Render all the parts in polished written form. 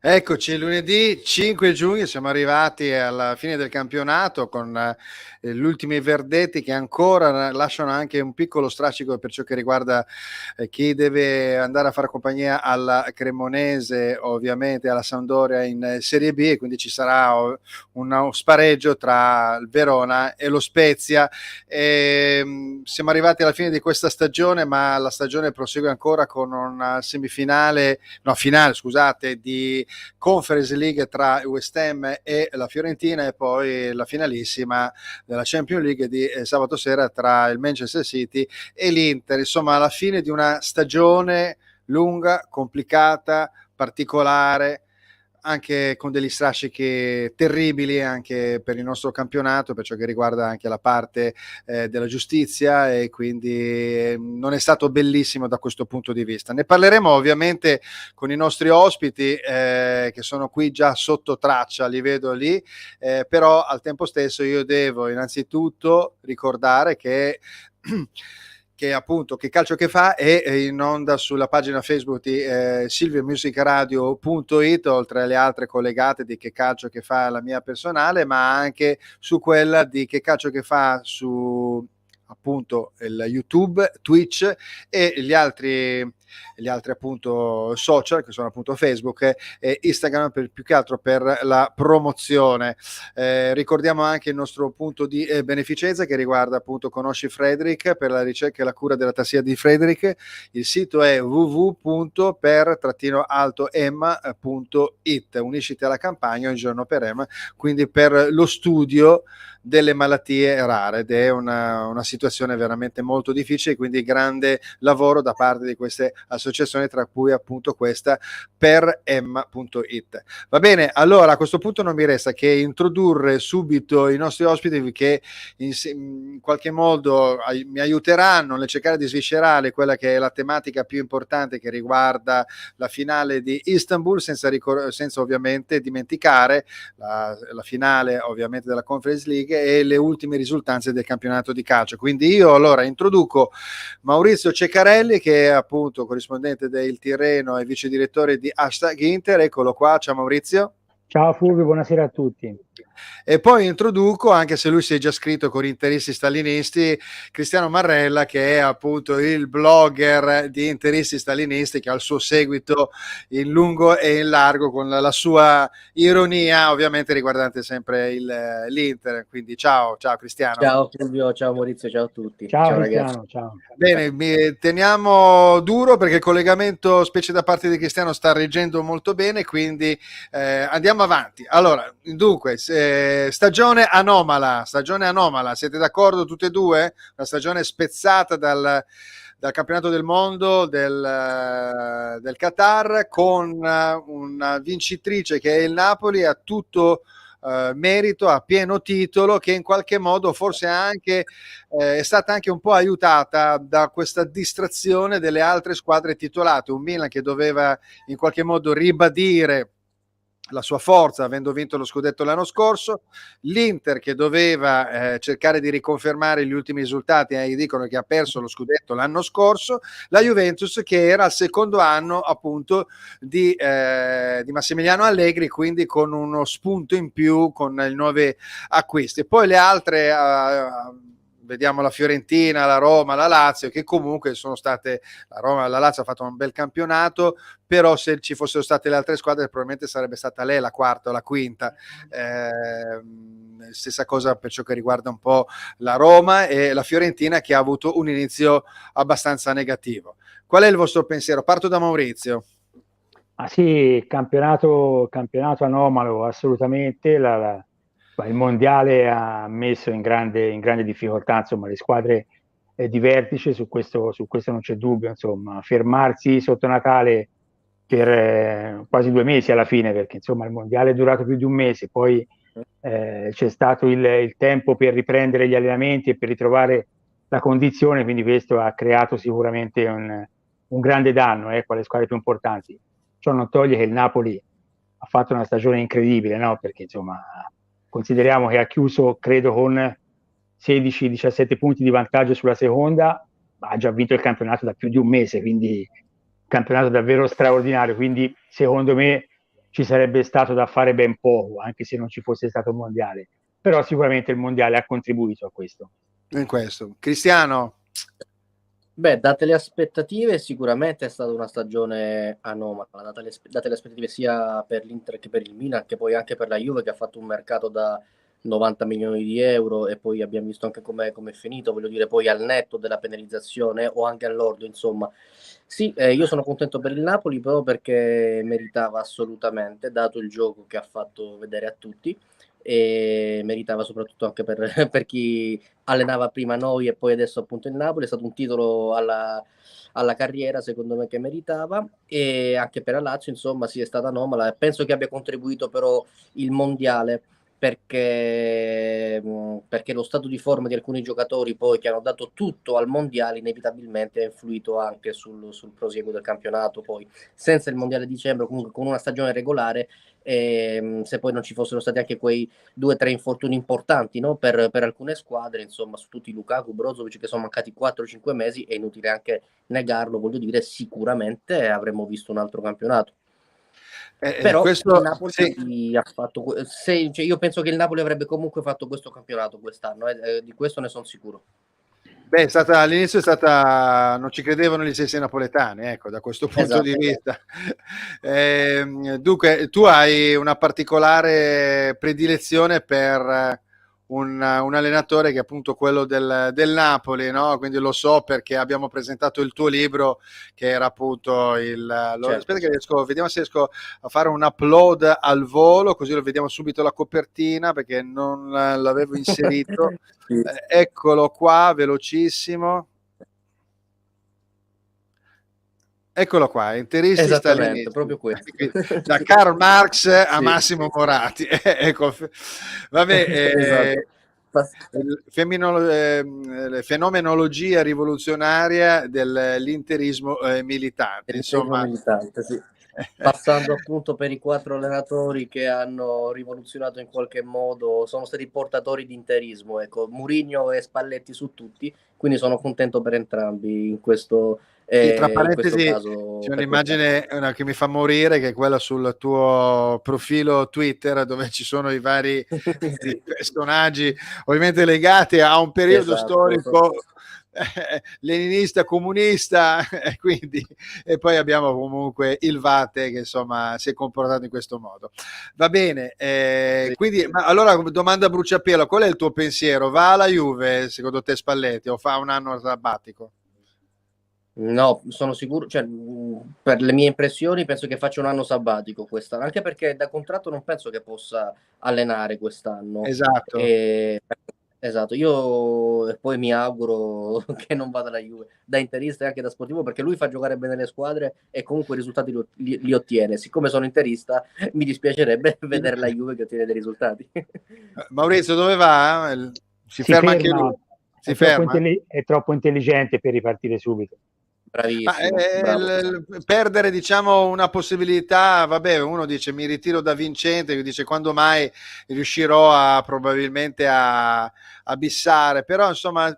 Eccoci, lunedì 5 giugno siamo arrivati alla fine del campionato con gli ultimi verdetti che ancora lasciano anche un piccolo strascico per ciò che riguarda chi deve andare a fare compagnia alla Cremonese, ovviamente alla Sampdoria in Serie B, e quindi ci sarà uno spareggio tra il Verona e lo Spezia. Siamo arrivati alla fine di questa stagione, ma la stagione prosegue ancora con una finale, scusate, di Conference League tra West Ham e la Fiorentina, e poi la finalissima della Champions League di sabato sera tra il Manchester City e l'Inter. Insomma, alla fine di una stagione lunga, complicata, particolare, anche con degli strascichi terribili anche per il nostro campionato, per ciò che riguarda anche la parte della giustizia, e quindi non è stato bellissimo da questo punto di vista. Ne parleremo ovviamente con i nostri ospiti che sono qui già sotto traccia, li vedo lì, però al tempo stesso io devo innanzitutto ricordare che appunto Che Calcio Che Fa è in onda sulla pagina Facebook di silviomusicradio.it, oltre alle altre collegate di Che Calcio Che Fa, la mia personale, ma anche su quella di Che Calcio Che Fa su appunto il YouTube, Twitch e gli altri appunto social, che sono appunto Facebook e Instagram, più che altro per la promozione. Ricordiamo anche il nostro punto di beneficenza che riguarda appunto Conosci Frederick, per la ricerca e la cura della tassia di Frederick. Il sito è www.per-emma.it. Unisciti alla campagna Un giorno per Emma, quindi per lo studio delle malattie rare, ed è una situazione veramente molto difficile, quindi grande lavoro da parte di queste associazioni, tra cui appunto questa per emma.it. Va bene, allora a questo punto non mi resta che introdurre subito i nostri ospiti che in qualche modo mi aiuteranno nel cercare di sviscerare quella che è la tematica più importante che riguarda la finale di Istanbul, senza ovviamente dimenticare la finale ovviamente della Conference League e le ultime risultanze del campionato di calcio. Quindi io allora introduco Maurizio Ceccarelli, che è appunto corrispondente del Tirreno e vice direttore di #Inter. Eccolo qua, ciao Maurizio. Ciao Fulvio, buonasera a tutti. E poi introduco, anche se lui si è già scritto con interisti stalinisti, Cristiano Marrella, che è appunto il blogger di interisti stalinisti, che ha il suo seguito in lungo e in largo, con la sua ironia ovviamente riguardante sempre l'Inter. Quindi ciao Cristiano. Ciao Fulvio, ciao Maurizio, ciao a tutti. Ciao Cristiano, ragazzi. Ciao. Bene, teniamo duro perché il collegamento, specie da parte di Cristiano, sta reggendo molto bene, quindi andiamo avanti. Allora, dunque, stagione anomala, siete d'accordo tutte e due? Una stagione spezzata dal campionato del mondo del Qatar, con una vincitrice che è il Napoli, a tutto merito, a pieno titolo, che in qualche modo forse anche è stata anche un po' aiutata da questa distrazione delle altre squadre titolate. Un Milan che doveva in qualche modo ribadire la sua forza avendo vinto lo scudetto l'anno scorso, l'Inter che doveva cercare di riconfermare gli ultimi risultati, dicono che ha perso lo scudetto l'anno scorso, la Juventus che era al secondo anno appunto di Massimiliano Allegri, quindi con uno spunto in più con i nuovi acquisti. E poi le altre vediamo la Fiorentina, la Roma, la Lazio, che comunque sono state, la Lazio ha fatto un bel campionato, però se ci fossero state le altre squadre probabilmente sarebbe stata lei la quarta o la quinta. Stessa cosa per ciò che riguarda un po' la Roma e la Fiorentina, che ha avuto un inizio abbastanza negativo. Qual è il vostro pensiero? Parto da Maurizio. Ah sì, campionato anomalo, assolutamente. Il mondiale ha messo in grande difficoltà, insomma, le squadre di vertice, su questo non c'è dubbio, insomma. Fermarsi sotto Natale per quasi 2 mesi alla fine, perché insomma il mondiale è durato più di un mese, poi c'è stato il tempo per riprendere gli allenamenti e per ritrovare la condizione, quindi questo ha creato sicuramente un grande danno alle squadre più importanti. Ciò non toglie che il Napoli ha fatto una stagione incredibile, no? Perché insomma consideriamo che ha chiuso credo con 16-17 punti di vantaggio sulla seconda, ma ha già vinto il campionato da più di un mese, quindi campionato davvero straordinario. Quindi secondo me ci sarebbe stato da fare ben poco, anche se non ci fosse stato il mondiale. Però sicuramente il mondiale ha contribuito a questo. In questo. Cristiano? Beh, date le aspettative, sicuramente è stata una stagione anomala, date le aspettative sia per l'Inter che per il Milan, che poi anche per la Juve, che ha fatto un mercato da 90 milioni di euro, e poi abbiamo visto anche com'è finito, voglio dire, poi al netto della penalizzazione o anche all'ordo, insomma. Sì, io sono contento per il Napoli, però perché meritava assolutamente, dato il gioco che ha fatto vedere a tutti, e meritava soprattutto anche per chi allenava prima noi e poi adesso appunto il Napoli. È stato un titolo alla carriera, secondo me, che meritava, e anche per la Lazio, insomma, sì, è stata anomala. Penso che abbia contribuito però il mondiale, perché lo stato di forma di alcuni giocatori poi che hanno dato tutto al mondiale inevitabilmente ha influito anche sul prosieguo del campionato. Poi senza il mondiale di dicembre, comunque con una stagione regolare, se poi non ci fossero stati anche quei 2 o 3 infortuni importanti, no? per alcune squadre, insomma, su tutti Lukaku, Brozovic, che sono mancati 4-5 mesi, è inutile anche negarlo, voglio dire, sicuramente avremmo visto un altro campionato. Però questo, il Napoli sì. ha fatto, cioè io penso che il Napoli avrebbe comunque fatto questo campionato quest'anno, di questo ne sono sicuro. Beh, all'inizio è stata, non ci credevano gli stessi napoletani, ecco, da questo punto di vista. Dunque, tu hai una particolare predilezione per un allenatore che è appunto quello del Napoli, no? Quindi lo so perché abbiamo presentato il tuo libro, che era appunto Certo. Aspetta che vediamo se riesco a fare un upload al volo, così lo vediamo subito la copertina, perché non l'avevo inserito. Sì. Eccolo qua, velocissimo. Eccolo qua, interista Esattamente, all'inizio. proprio questo. Da Karl Marx a Sì. Massimo Moratti. Ecco, vabbè, Esatto. Fenomenologia rivoluzionaria dell'interismo militante. Insomma, Militante, sì. Passando appunto per i 4 allenatori che hanno rivoluzionato in qualche modo, sono stati portatori di interismo, ecco, Mourinho e Spalletti su tutti, quindi sono contento per entrambi in questo, sì, tra in questo parentesi caso. c'è un'immagine che mi fa morire, che è quella sul tuo profilo Twitter, dove ci sono i vari Sì. personaggi ovviamente legati a un periodo Esatto. storico leninista, comunista, e poi abbiamo comunque il Vate che insomma si è comportato in questo modo. Va bene, Sì. quindi ma allora domanda a bruciapelo, qual è il tuo pensiero? Va alla Juve secondo te Spalletti o fa un anno sabbatico? No, sono sicuro, cioè, per le mie impressioni penso che faccia un anno sabbatico quest'anno, anche perché da contratto non penso che possa allenare quest'anno. Esatto. Esatto, io e poi mi auguro che non vada alla Juve, da interista e anche da sportivo, perché lui fa giocare bene le squadre e comunque i risultati li ottiene. Siccome sono interista, mi dispiacerebbe vedere la Juve che ottiene dei risultati. Maurizio, dove va? Si ferma anche lui? Si ferma? È troppo intelligente per ripartire subito. Bravissimo, bravo. Perdere diciamo una possibilità, vabbè, uno dice mi ritiro da vincente, dice quando mai riuscirò probabilmente a bissare, però insomma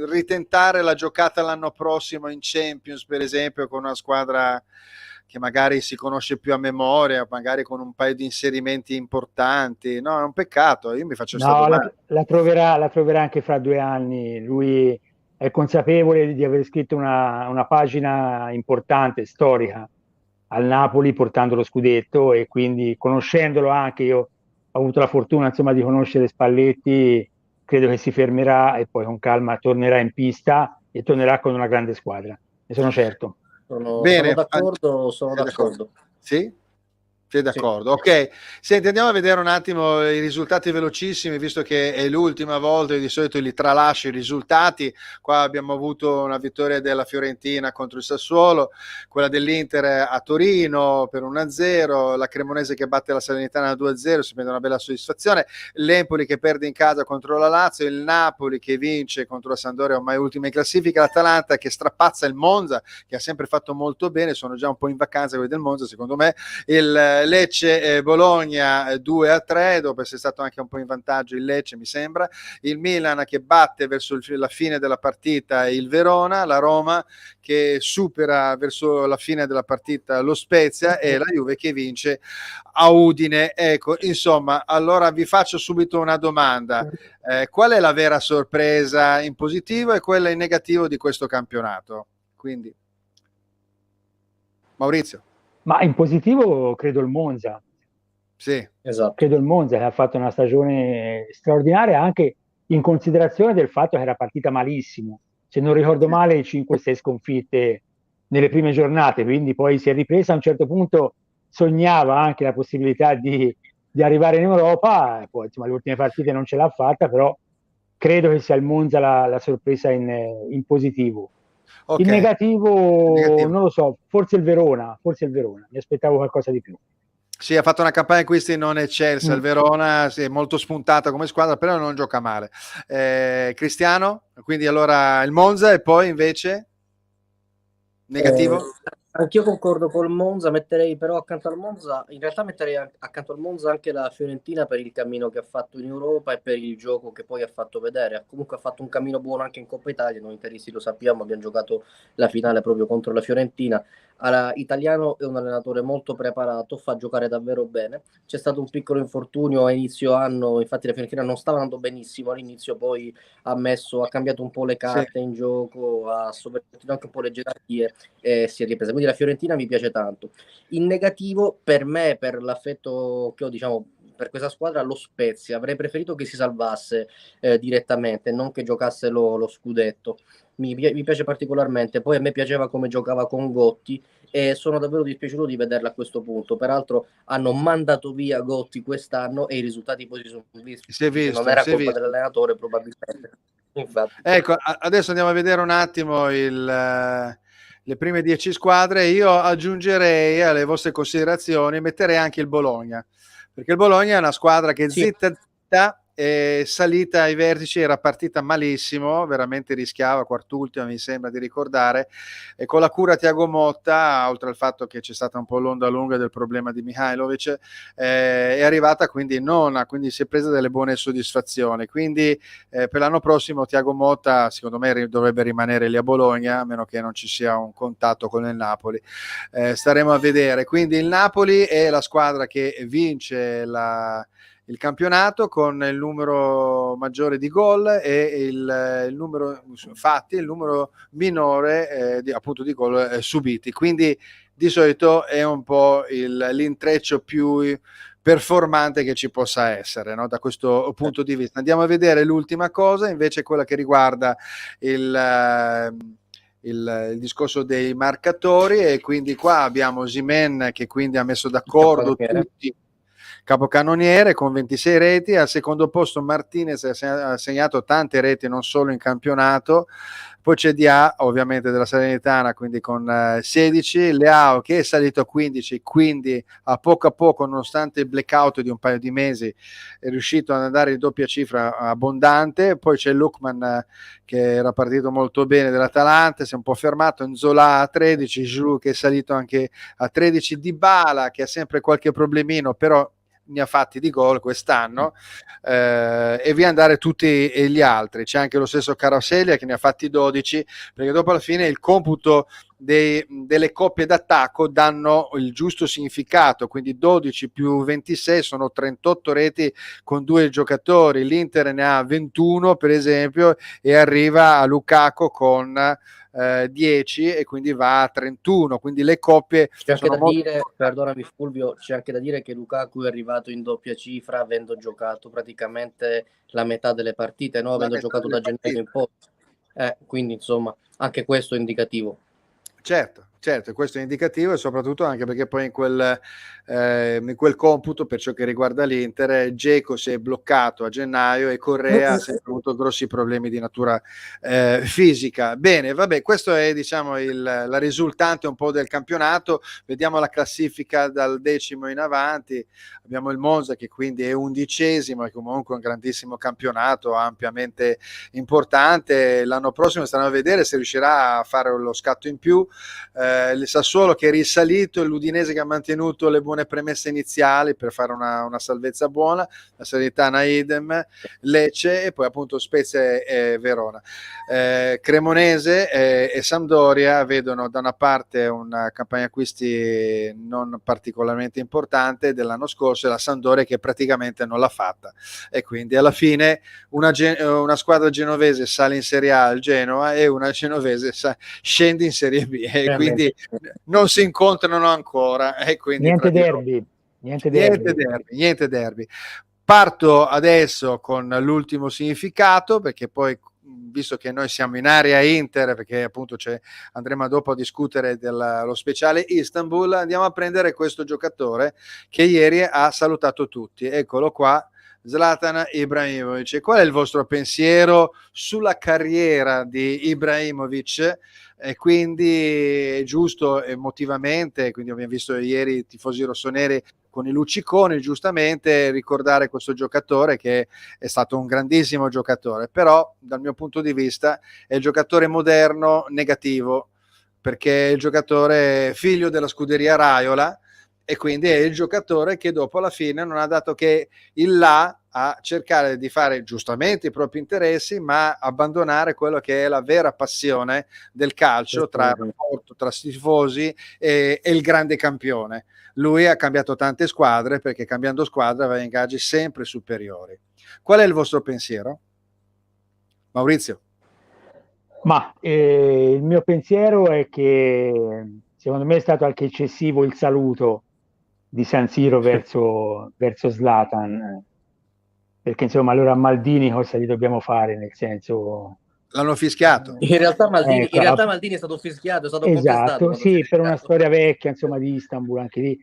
ritentare la giocata l'anno prossimo in Champions per esempio con una squadra che magari si conosce più a memoria, magari con un paio di inserimenti importanti, no, è un peccato, io mi faccio questa domanda. La troverà anche fra 2 anni. Lui è consapevole di aver scritto una pagina importante, storica, al Napoli, portando lo scudetto, e quindi conoscendolo anche, io ho avuto la fortuna insomma di conoscere Spalletti, credo che si fermerà e poi con calma tornerà in pista e tornerà con una grande squadra, ne sono certo. Bene, sono d'accordo. Sì? Sei d'accordo? Sì. Ok, senti, andiamo a vedere un attimo i risultati velocissimi, visto che è l'ultima volta, io di solito li tralascio i risultati. Qua abbiamo avuto una vittoria della Fiorentina contro il Sassuolo, quella dell'Inter a Torino per 1-0, la Cremonese che batte la Salernitana 2-0, si prende una bella soddisfazione, l'Empoli che perde in casa contro la Lazio, il Napoli che vince contro la Sampdoria, ormai ultima in classifica, l'Atalanta che strapazza il Monza, che ha sempre fatto molto bene, sono già un po' in vacanza quelli del Monza secondo me, Lecce Bologna 2-3, dopo essere stato anche un po' in vantaggio il Lecce, mi sembra. Il Milan che batte verso la fine della partita il Verona, la Roma che supera verso la fine della partita lo Spezia e la Juve che vince a Udine. Ecco, insomma, allora vi faccio subito una domanda. Qual è la vera sorpresa in positivo e quella in negativo di questo campionato? Quindi, Maurizio. Ma in positivo credo il Monza. Sì. Esatto. Credo il Monza che ha fatto una stagione straordinaria anche in considerazione del fatto che era partita malissimo. Se non ricordo male, 5-6 sconfitte nelle prime giornate, quindi poi si è ripresa. A un certo punto sognava anche la possibilità di arrivare in Europa, poi insomma, le ultime partite non ce l'ha fatta, però credo che sia il Monza la sorpresa in positivo. Okay. In negativo non lo so, forse il Verona, mi aspettavo qualcosa di più. Sì, ha fatto una campagna acquisti non eccelsa, il Verona è molto spuntata come squadra, però non gioca male. Cristiano, quindi allora il Monza e poi invece negativo? Anch'io concordo col Monza, metterei però accanto al Monza, in realtà metterei accanto al Monza anche la Fiorentina per il cammino che ha fatto in Europa e per il gioco che poi ha fatto vedere. Comunque ha fatto un cammino buono anche in Coppa Italia, noi interisti lo sappiamo, abbiamo giocato la finale proprio contro la Fiorentina. Italiano è un allenatore molto preparato, fa giocare davvero bene. C'è stato un piccolo infortunio a inizio anno, infatti la Fiorentina non stava andando benissimo all'inizio, poi ha cambiato un po' le carte in gioco, ha sovvertito anche un po' le gerarchie e si è ripresa. Quindi la Fiorentina mi piace tanto. In negativo, per me, per l'affetto che ho, diciamo, per questa squadra, lo Spezia. Avrei preferito che si salvasse direttamente, non che giocasse lo scudetto. Mi piace particolarmente. Poi a me piaceva come giocava con Gotti e sono davvero dispiaciuto di vederla a questo punto. Peraltro hanno mandato via Gotti quest'anno e i risultati poi si sono visti. Si è visto, non era si è colpa visto. dell'allenatore probabilmente. Infatti. Ecco, adesso andiamo a vedere un attimo le prime 10 squadre. Io aggiungerei alle vostre considerazioni, metterei anche il Bologna, perché il Bologna è una squadra che zitta è salita ai vertici, era partita malissimo, veramente rischiava, quart'ultima mi sembra di ricordare, e con la cura Thiago Motta, oltre al fatto che c'è stata un po' l'onda lunga del problema di Mihajlovic, è arrivata quindi nona, quindi si è presa delle buone soddisfazioni, quindi per l'anno prossimo Thiago Motta secondo me dovrebbe rimanere lì a Bologna, a meno che non ci sia un contatto con il Napoli. Staremo a vedere. Quindi il Napoli è la squadra che vince il campionato con il numero maggiore di gol e il numero fatti, il numero minore appunto di gol subiti. Quindi di solito è un po' l'intreccio più performante che ci possa essere, no? Da questo punto di vista. Andiamo a vedere l'ultima cosa, invece quella che riguarda il discorso dei marcatori, e quindi qua abbiamo Osimhen che quindi ha messo d'accordo tutti, capocannoniere con 26 reti. Al secondo posto Martinez ha segnato tante reti non solo in campionato, poi c'è Dia ovviamente della Salernitana quindi con 16, Leao che è salito a 15, quindi a poco nonostante il blackout di un paio di mesi è riuscito ad andare in doppia cifra abbondante. Poi c'è Lookman che era partito molto bene dell'Atalanta, si è un po' fermato, Nzola a 13, Giroud che è salito anche a 13, Dybala che ha sempre qualche problemino però ne ha fatti di gol quest'anno, e via andare tutti gli altri. C'è anche lo stesso Kvaratskhelia che ne ha fatti 12, perché dopo alla fine il computo delle coppie d'attacco danno il giusto significato, quindi 12 più 26 sono 38 reti con due giocatori. L'Inter ne ha 21 per esempio e arriva a Lukaku con 10 e quindi va a 31, quindi le coppie c'è anche sono da dire, perdonami Fulvio, c'è anche da dire che Lukaku è arrivato in doppia cifra avendo giocato praticamente la metà delle partite, no? Avendo giocato da gennaio in poi, quindi insomma anche questo è indicativo. Certo, questo è indicativo, e soprattutto anche perché poi in quel computo, per ciò che riguarda l'Inter, Dzeko si è bloccato a gennaio e Correa ha sempre avuto grossi problemi di natura fisica. Bene, vabbè, questo è diciamo la risultante un po' del campionato. Vediamo la classifica dal 10° in avanti. Abbiamo il Monza che quindi è 11°, è comunque un grandissimo campionato, ampiamente importante. L'anno prossimo staremo a vedere se riuscirà a fare lo scatto in più. il Sassuolo che è risalito, l'Udinese che ha mantenuto le buone premesse iniziali per fare una salvezza buona, la Salernitana idem, Lecce e poi appunto Spezia e Verona. Cremonese e Sampdoria vedono da una parte una campagna acquisti non particolarmente importante dell'anno scorso e la Sampdoria che praticamente non l'ha fatta, e quindi alla fine una squadra genovese sale in Serie A al Genoa e una genovese scende in Serie B, e quindi non si incontrano ancora, e quindi niente derby. Parto adesso con l'ultimo significato, perché poi, visto che noi siamo in area Inter, perché appunto andremo dopo a discutere dello speciale Istanbul, andiamo a prendere questo giocatore che ieri ha salutato tutti. Eccolo qua, Zlatan Ibrahimovic. Qual è il vostro pensiero sulla carriera di Ibrahimovic? E quindi è giusto emotivamente, quindi abbiamo visto ieri i tifosi rossoneri con i lucciconi, giustamente ricordare questo giocatore che è stato un grandissimo giocatore, però dal mio punto di vista è il giocatore moderno negativo, perché è il giocatore figlio della scuderia Raiola, e quindi è il giocatore che dopo alla fine non ha dato che il là a cercare di fare giustamente i propri interessi, ma abbandonare quello che è la vera passione del calcio, tra il rapporto tra tifosi e il grande campione. Lui ha cambiato tante squadre, perché cambiando squadra aveva ingaggi sempre superiori. Qual è il vostro pensiero? Maurizio? Ma il mio pensiero è che secondo me è stato anche eccessivo il saluto di San Siro verso Zlatan, perché insomma allora a Maldini cosa gli dobbiamo fare, nel senso... L'hanno fischiato. In realtà Maldini è stato fischiato, è stato contestato. Sì, per una storia vecchia, insomma, di Istanbul, anche lì.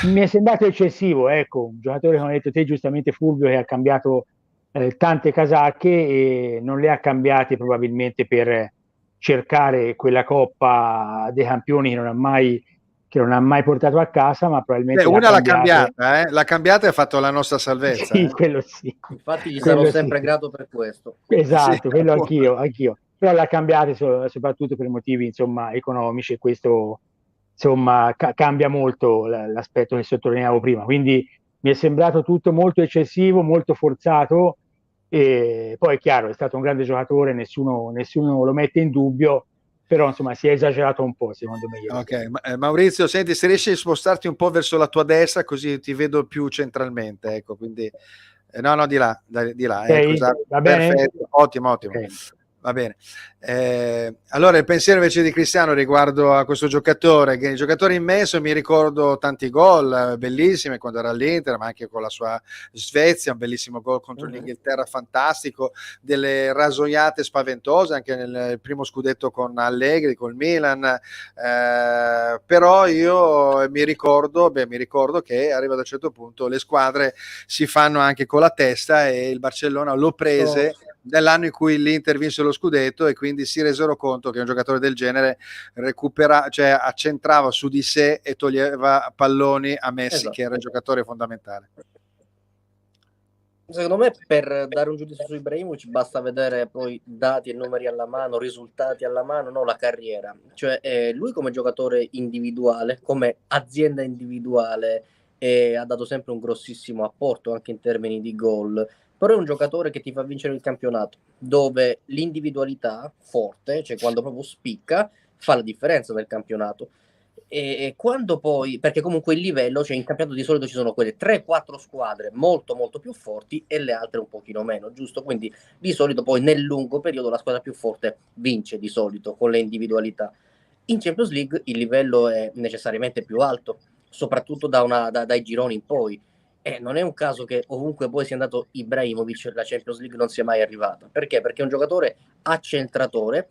Mi è sembrato eccessivo, ecco, un giocatore, come hai detto te giustamente Fulvio, che ha cambiato tante casacche e non le ha cambiate probabilmente per cercare quella Coppa dei Campioni che non ha mai portato a casa, ma probabilmente una l'ha cambiata e ha fatto la nostra salvezza. Sì, quello sì. Infatti gli sarò sempre grato per questo. Esatto, sì, quello anch'io. Però l'ha cambiata soprattutto per motivi, insomma, economici, e questo insomma cambia molto l'aspetto che sottolineavo prima. Quindi mi è sembrato tutto molto eccessivo, molto forzato, e poi è chiaro, è stato un grande giocatore, nessuno lo mette in dubbio, però insomma si è esagerato un po', secondo me. Ok, Maurizio, senti, se riesci a spostarti un po' verso la tua destra, così ti vedo più centralmente, ecco, quindi no, di là, Okay, esatto. va bene? Perfetto, ottimo. Okay. Va bene. Allora il pensiero invece di Cristiano riguardo a questo giocatore, che è un giocatore immenso. Mi ricordo tanti gol bellissimi quando era all'Inter, ma anche con la sua Svezia, un bellissimo gol contro l'Inghilterra fantastico, delle rasoiate spaventose anche nel primo scudetto con Allegri, col Milan, però io mi ricordo che arriva da un certo punto le squadre si fanno anche con la testa, e il Barcellona lo prese nell'anno in cui l'Inter vinse lo scudetto, e quindi si resero conto che un giocatore del genere accentrava su di sé e toglieva palloni a Messi, esatto, che era il giocatore fondamentale. Secondo me, per dare un giudizio su Ibrahimovic basta vedere poi dati e numeri alla mano, risultati alla mano, no, la carriera. Cioè lui come giocatore individuale, come azienda individuale, ha dato sempre un grossissimo apporto anche in termini di gol. Però è un giocatore che ti fa vincere il campionato, dove l'individualità forte, cioè quando proprio spicca, fa la differenza del campionato. E quando poi, perché comunque il livello, cioè in campionato di solito ci sono quelle 3-4 squadre molto molto più forti e le altre un pochino meno, giusto? Quindi di solito poi nel lungo periodo la squadra più forte vince di solito con le individualità. In Champions League il livello è necessariamente più alto, soprattutto dai gironi in poi. E non è un caso che ovunque poi sia andato Ibrahimovic, la Champions League non sia mai arrivata. Perché? Perché è un giocatore accentratore,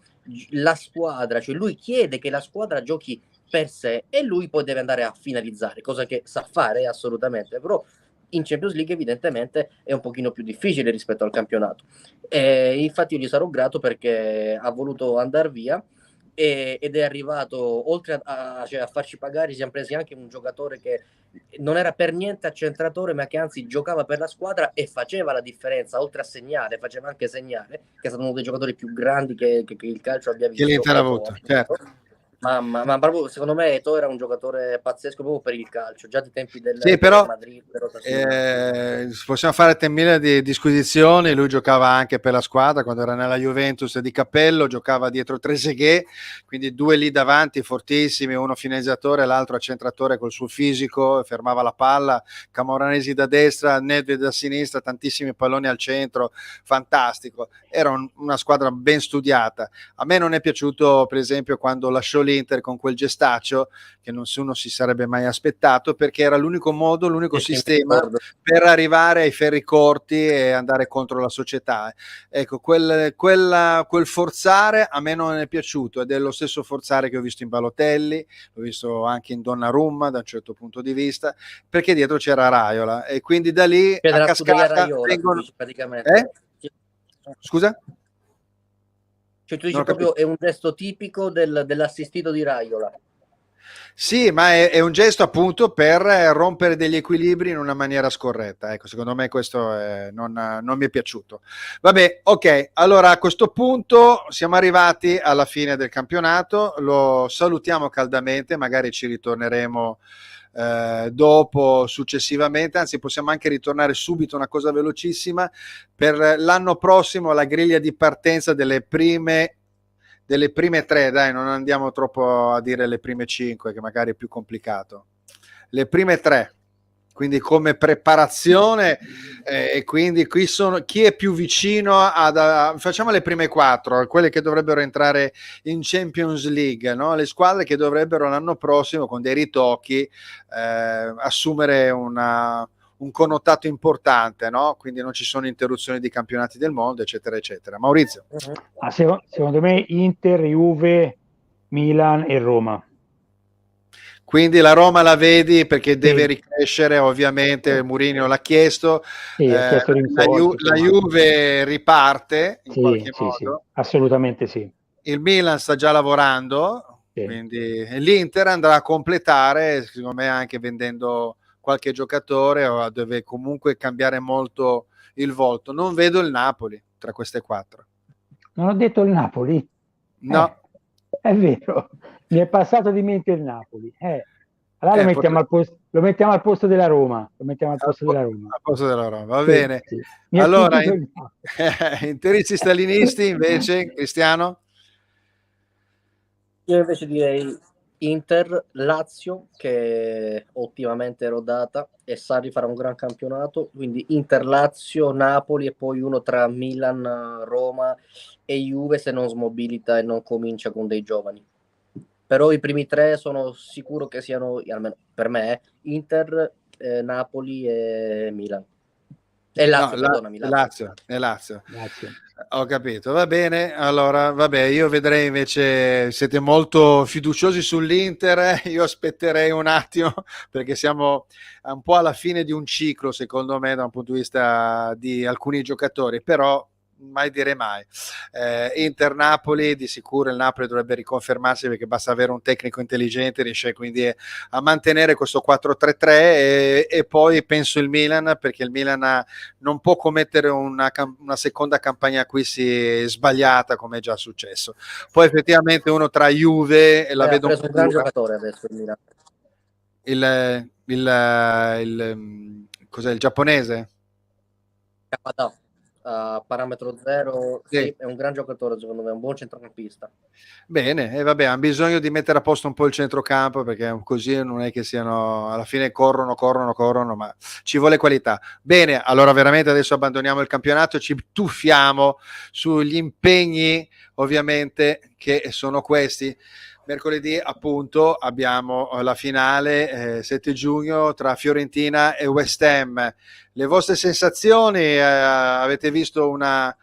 la squadra, cioè lui chiede che la squadra giochi per sé e lui poi deve andare a finalizzare, cosa che sa fare assolutamente, però in Champions League evidentemente è un pochino più difficile rispetto al campionato. E infatti io gli sarò grato perché ha voluto andare via ed è arrivato, oltre a farci pagare, siamo presi anche un giocatore che non era per niente accentratore, ma che anzi giocava per la squadra e faceva la differenza, oltre a segnare, faceva anche segnare, che è stato uno dei giocatori più grandi che il calcio abbia visto. Che l'Inter ha avuto, certo. Ma proprio secondo me Eto'o era un giocatore pazzesco proprio per il calcio, già ai tempi del Sì, però Madrid. possiamo fare 1000 di disquisizioni. Lui giocava anche per la squadra quando era nella Juventus di Cappello, giocava dietro Trezeguet, quindi due lì davanti fortissimi, uno finalizzatore e l'altro accentratore col suo fisico, fermava la palla, Camoranesi da destra, Nedved da sinistra, tantissimi palloni al centro, fantastico. Era una squadra ben studiata. A me non è piaciuto per esempio quando lasciò l'Inter con quel gestaccio che nessuno si sarebbe mai aspettato, perché era l'unico modo, l'unico sistema per arrivare ai ferri corti e andare contro la società. Ecco, quel forzare a me non è piaciuto, ed è lo stesso forzare che ho visto in Balotelli, l'ho visto anche in Donnarumma da un certo punto di vista, perché dietro c'era Raiola, e quindi da lì a cascata vengono... praticamente. Scusa? Cioè tu dici proprio è un gesto tipico dell'assistito di Raiola. Sì, ma è un gesto appunto per rompere degli equilibri in una maniera scorretta. Ecco, secondo me questo non mi è piaciuto. Vabbè, ok, allora a questo punto siamo arrivati alla fine del campionato, lo salutiamo caldamente, magari ci ritorneremo dopo, successivamente, anzi possiamo anche ritornare subito, una cosa velocissima, per l'anno prossimo la griglia di partenza delle prime tre, dai, non andiamo troppo a dire le prime 5, che magari è più complicato. Le prime 3, quindi come preparazione, e quindi qui sono chi è più vicino facciamo le prime 4, quelle che dovrebbero entrare in Champions League, no? Le squadre che dovrebbero l'anno prossimo con dei ritocchi assumere un connotato importante, no? Quindi non ci sono interruzioni di campionati del mondo, eccetera, eccetera. Maurizio? Secondo me Inter, Juve, Milan e Roma. Quindi la Roma la vedi perché deve ricrescere, ovviamente Mourinho l'ha chiesto, ha chiesto la Juve riparte in qualche modo. Assolutamente sì. Il Milan sta già lavorando, quindi l'Inter andrà a completare, secondo me anche vendendo qualche giocatore, o deve comunque cambiare molto il volto. Non vedo il Napoli tra queste 4. Non ho detto il Napoli? No. È vero, mi è passato di mente il Napoli. Allora lo mettiamo al posto della Roma. Al posto della Roma, va bene. Sì. Allora, interisti stalinisti invece, Cristiano? Io invece direi Inter, Lazio, che ottimamente è rodata, e Sarri farà un gran campionato, quindi Inter, Lazio, Napoli, e poi uno tra Milan, Roma e Juve se non smobilita e non comincia con dei giovani. Però i primi 3 sono sicuro che siano, almeno per me, Inter, Napoli e Milan. E Lazio, perdona, Milano. Lazio. Ho capito, va bene. Allora, vabbè, io vedrei invece, siete molto fiduciosi sull'Inter, io aspetterei un attimo perché siamo un po' alla fine di un ciclo, secondo me, da un punto di vista di alcuni giocatori, però mai dire mai. Inter-Napoli, di sicuro il Napoli dovrebbe riconfermarsi perché basta avere un tecnico intelligente, riesce quindi a mantenere questo 4-3-3, e poi penso il Milan, perché il Milan non può commettere una seconda campagna acquisti sbagliata come è già successo. Poi effettivamente uno tra Juve e la vedo ha preso un gran giocatore adesso il Milan. Cos'è, il giapponese? Capatà. Parametro zero, sì, è un gran giocatore, secondo me, un buon centrocampista. Bene, e vabbè, hanno bisogno di mettere a posto un po' il centrocampo, perché così non è che siano, alla fine corrono, ma ci vuole qualità. Bene, allora veramente adesso abbandoniamo il campionato, ci tuffiamo sugli impegni, ovviamente, che sono questi. Mercoledì appunto abbiamo la finale 7 giugno tra Fiorentina e West Ham. Le vostre sensazioni? Avete visto una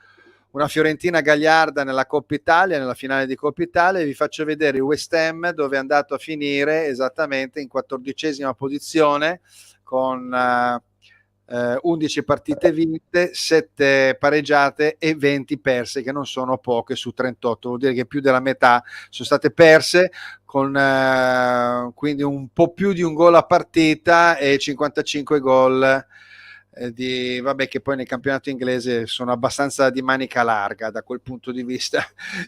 Fiorentina gagliarda nella Coppa Italia, nella finale di Coppa Italia? Vi faccio vedere il West Ham, dove è andato a finire esattamente in 14ª posizione con 11 partite vinte, 7 pareggiate e 20 perse, che non sono poche su 38, vuol dire che più della metà sono state perse, con quindi un po' più di un gol a partita e 55 gol vabbè, che poi nel campionato inglese sono abbastanza di manica larga da quel punto di vista.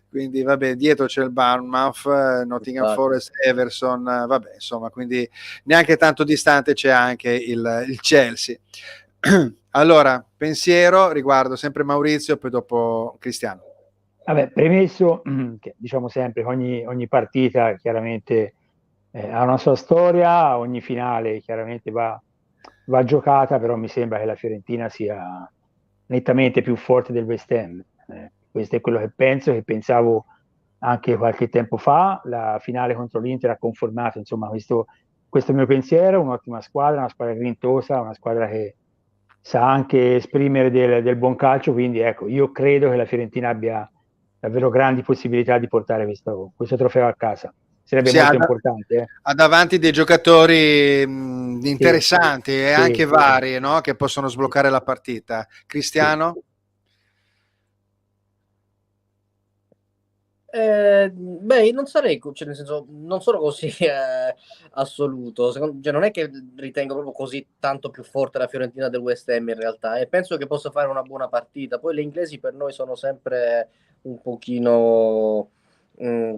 Quindi vabbè, dietro c'è il Bournemouth, Nottingham Forest, Everson, vabbè, insomma, quindi neanche tanto distante c'è anche il Chelsea. Allora, pensiero riguardo sempre Maurizio, poi dopo Cristiano. Vabbè, premesso che diciamo sempre che ogni partita chiaramente ha una sua storia, ogni finale chiaramente va giocata, però mi sembra che la Fiorentina sia nettamente più forte del West Ham. Questo è quello che penso, che pensavo anche qualche tempo fa. La finale contro l'Inter ha confermato, insomma, questo mio pensiero. Un'ottima squadra, una squadra grintosa, una squadra che sa anche esprimere del buon calcio, quindi ecco, io credo che la Fiorentina abbia davvero grandi possibilità di portare questo trofeo a casa. Sarebbe Sì, molto importante. ha davanti dei giocatori interessanti e anche sì, vari, no? Che possono sbloccare la partita. Cristiano? Beh, non sarei, cioè, nel senso, non sono così assoluto. Cioè, non è che ritengo proprio così tanto più forte la Fiorentina del West Ham in realtà, e penso che possa fare una buona partita. Poi le inglesi per noi sono sempre un pochino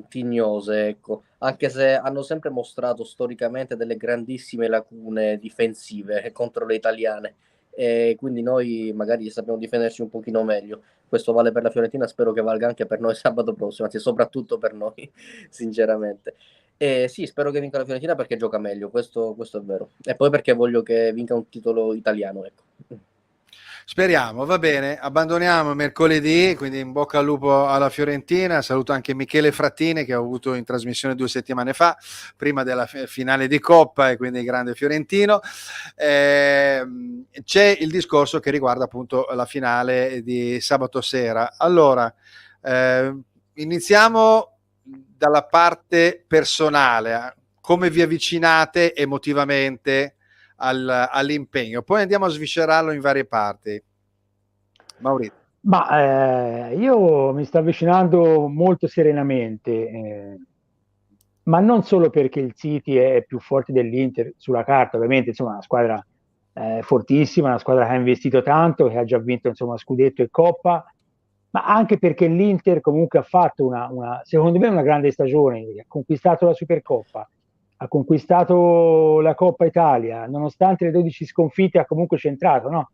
tignose, ecco, anche se hanno sempre mostrato storicamente delle grandissime lacune difensive contro le italiane. E quindi noi magari sappiamo difenderci un pochino meglio. Questo vale per la Fiorentina, spero che valga anche per noi sabato prossimo, anzi soprattutto per noi, sinceramente. E sì, spero che vinca la Fiorentina perché gioca meglio, questo è vero. E poi perché voglio che vinca un titolo italiano, ecco. Speriamo, va bene, abbandoniamo mercoledì, quindi in bocca al lupo alla Fiorentina. Saluto anche Michele Frattini che ho avuto in trasmissione 2 settimane fa, prima della finale di Coppa, e quindi grande fiorentino. C'è il discorso che riguarda appunto la finale di sabato sera. Allora, iniziamo dalla parte personale, come vi avvicinate emotivamente all'impegno, poi andiamo a sviscerarlo in varie parti. Maurizio. Ma io mi sto avvicinando molto serenamente, ma non solo perché il City è più forte dell'Inter sulla carta, ovviamente, insomma, è una squadra fortissima, una squadra che ha investito tanto, che ha già vinto, insomma, scudetto e coppa, ma anche perché l'Inter comunque ha fatto secondo me, una grande stagione, ha conquistato la Supercoppa, ha conquistato la Coppa Italia, nonostante le 12 sconfitte ha comunque centrato, no?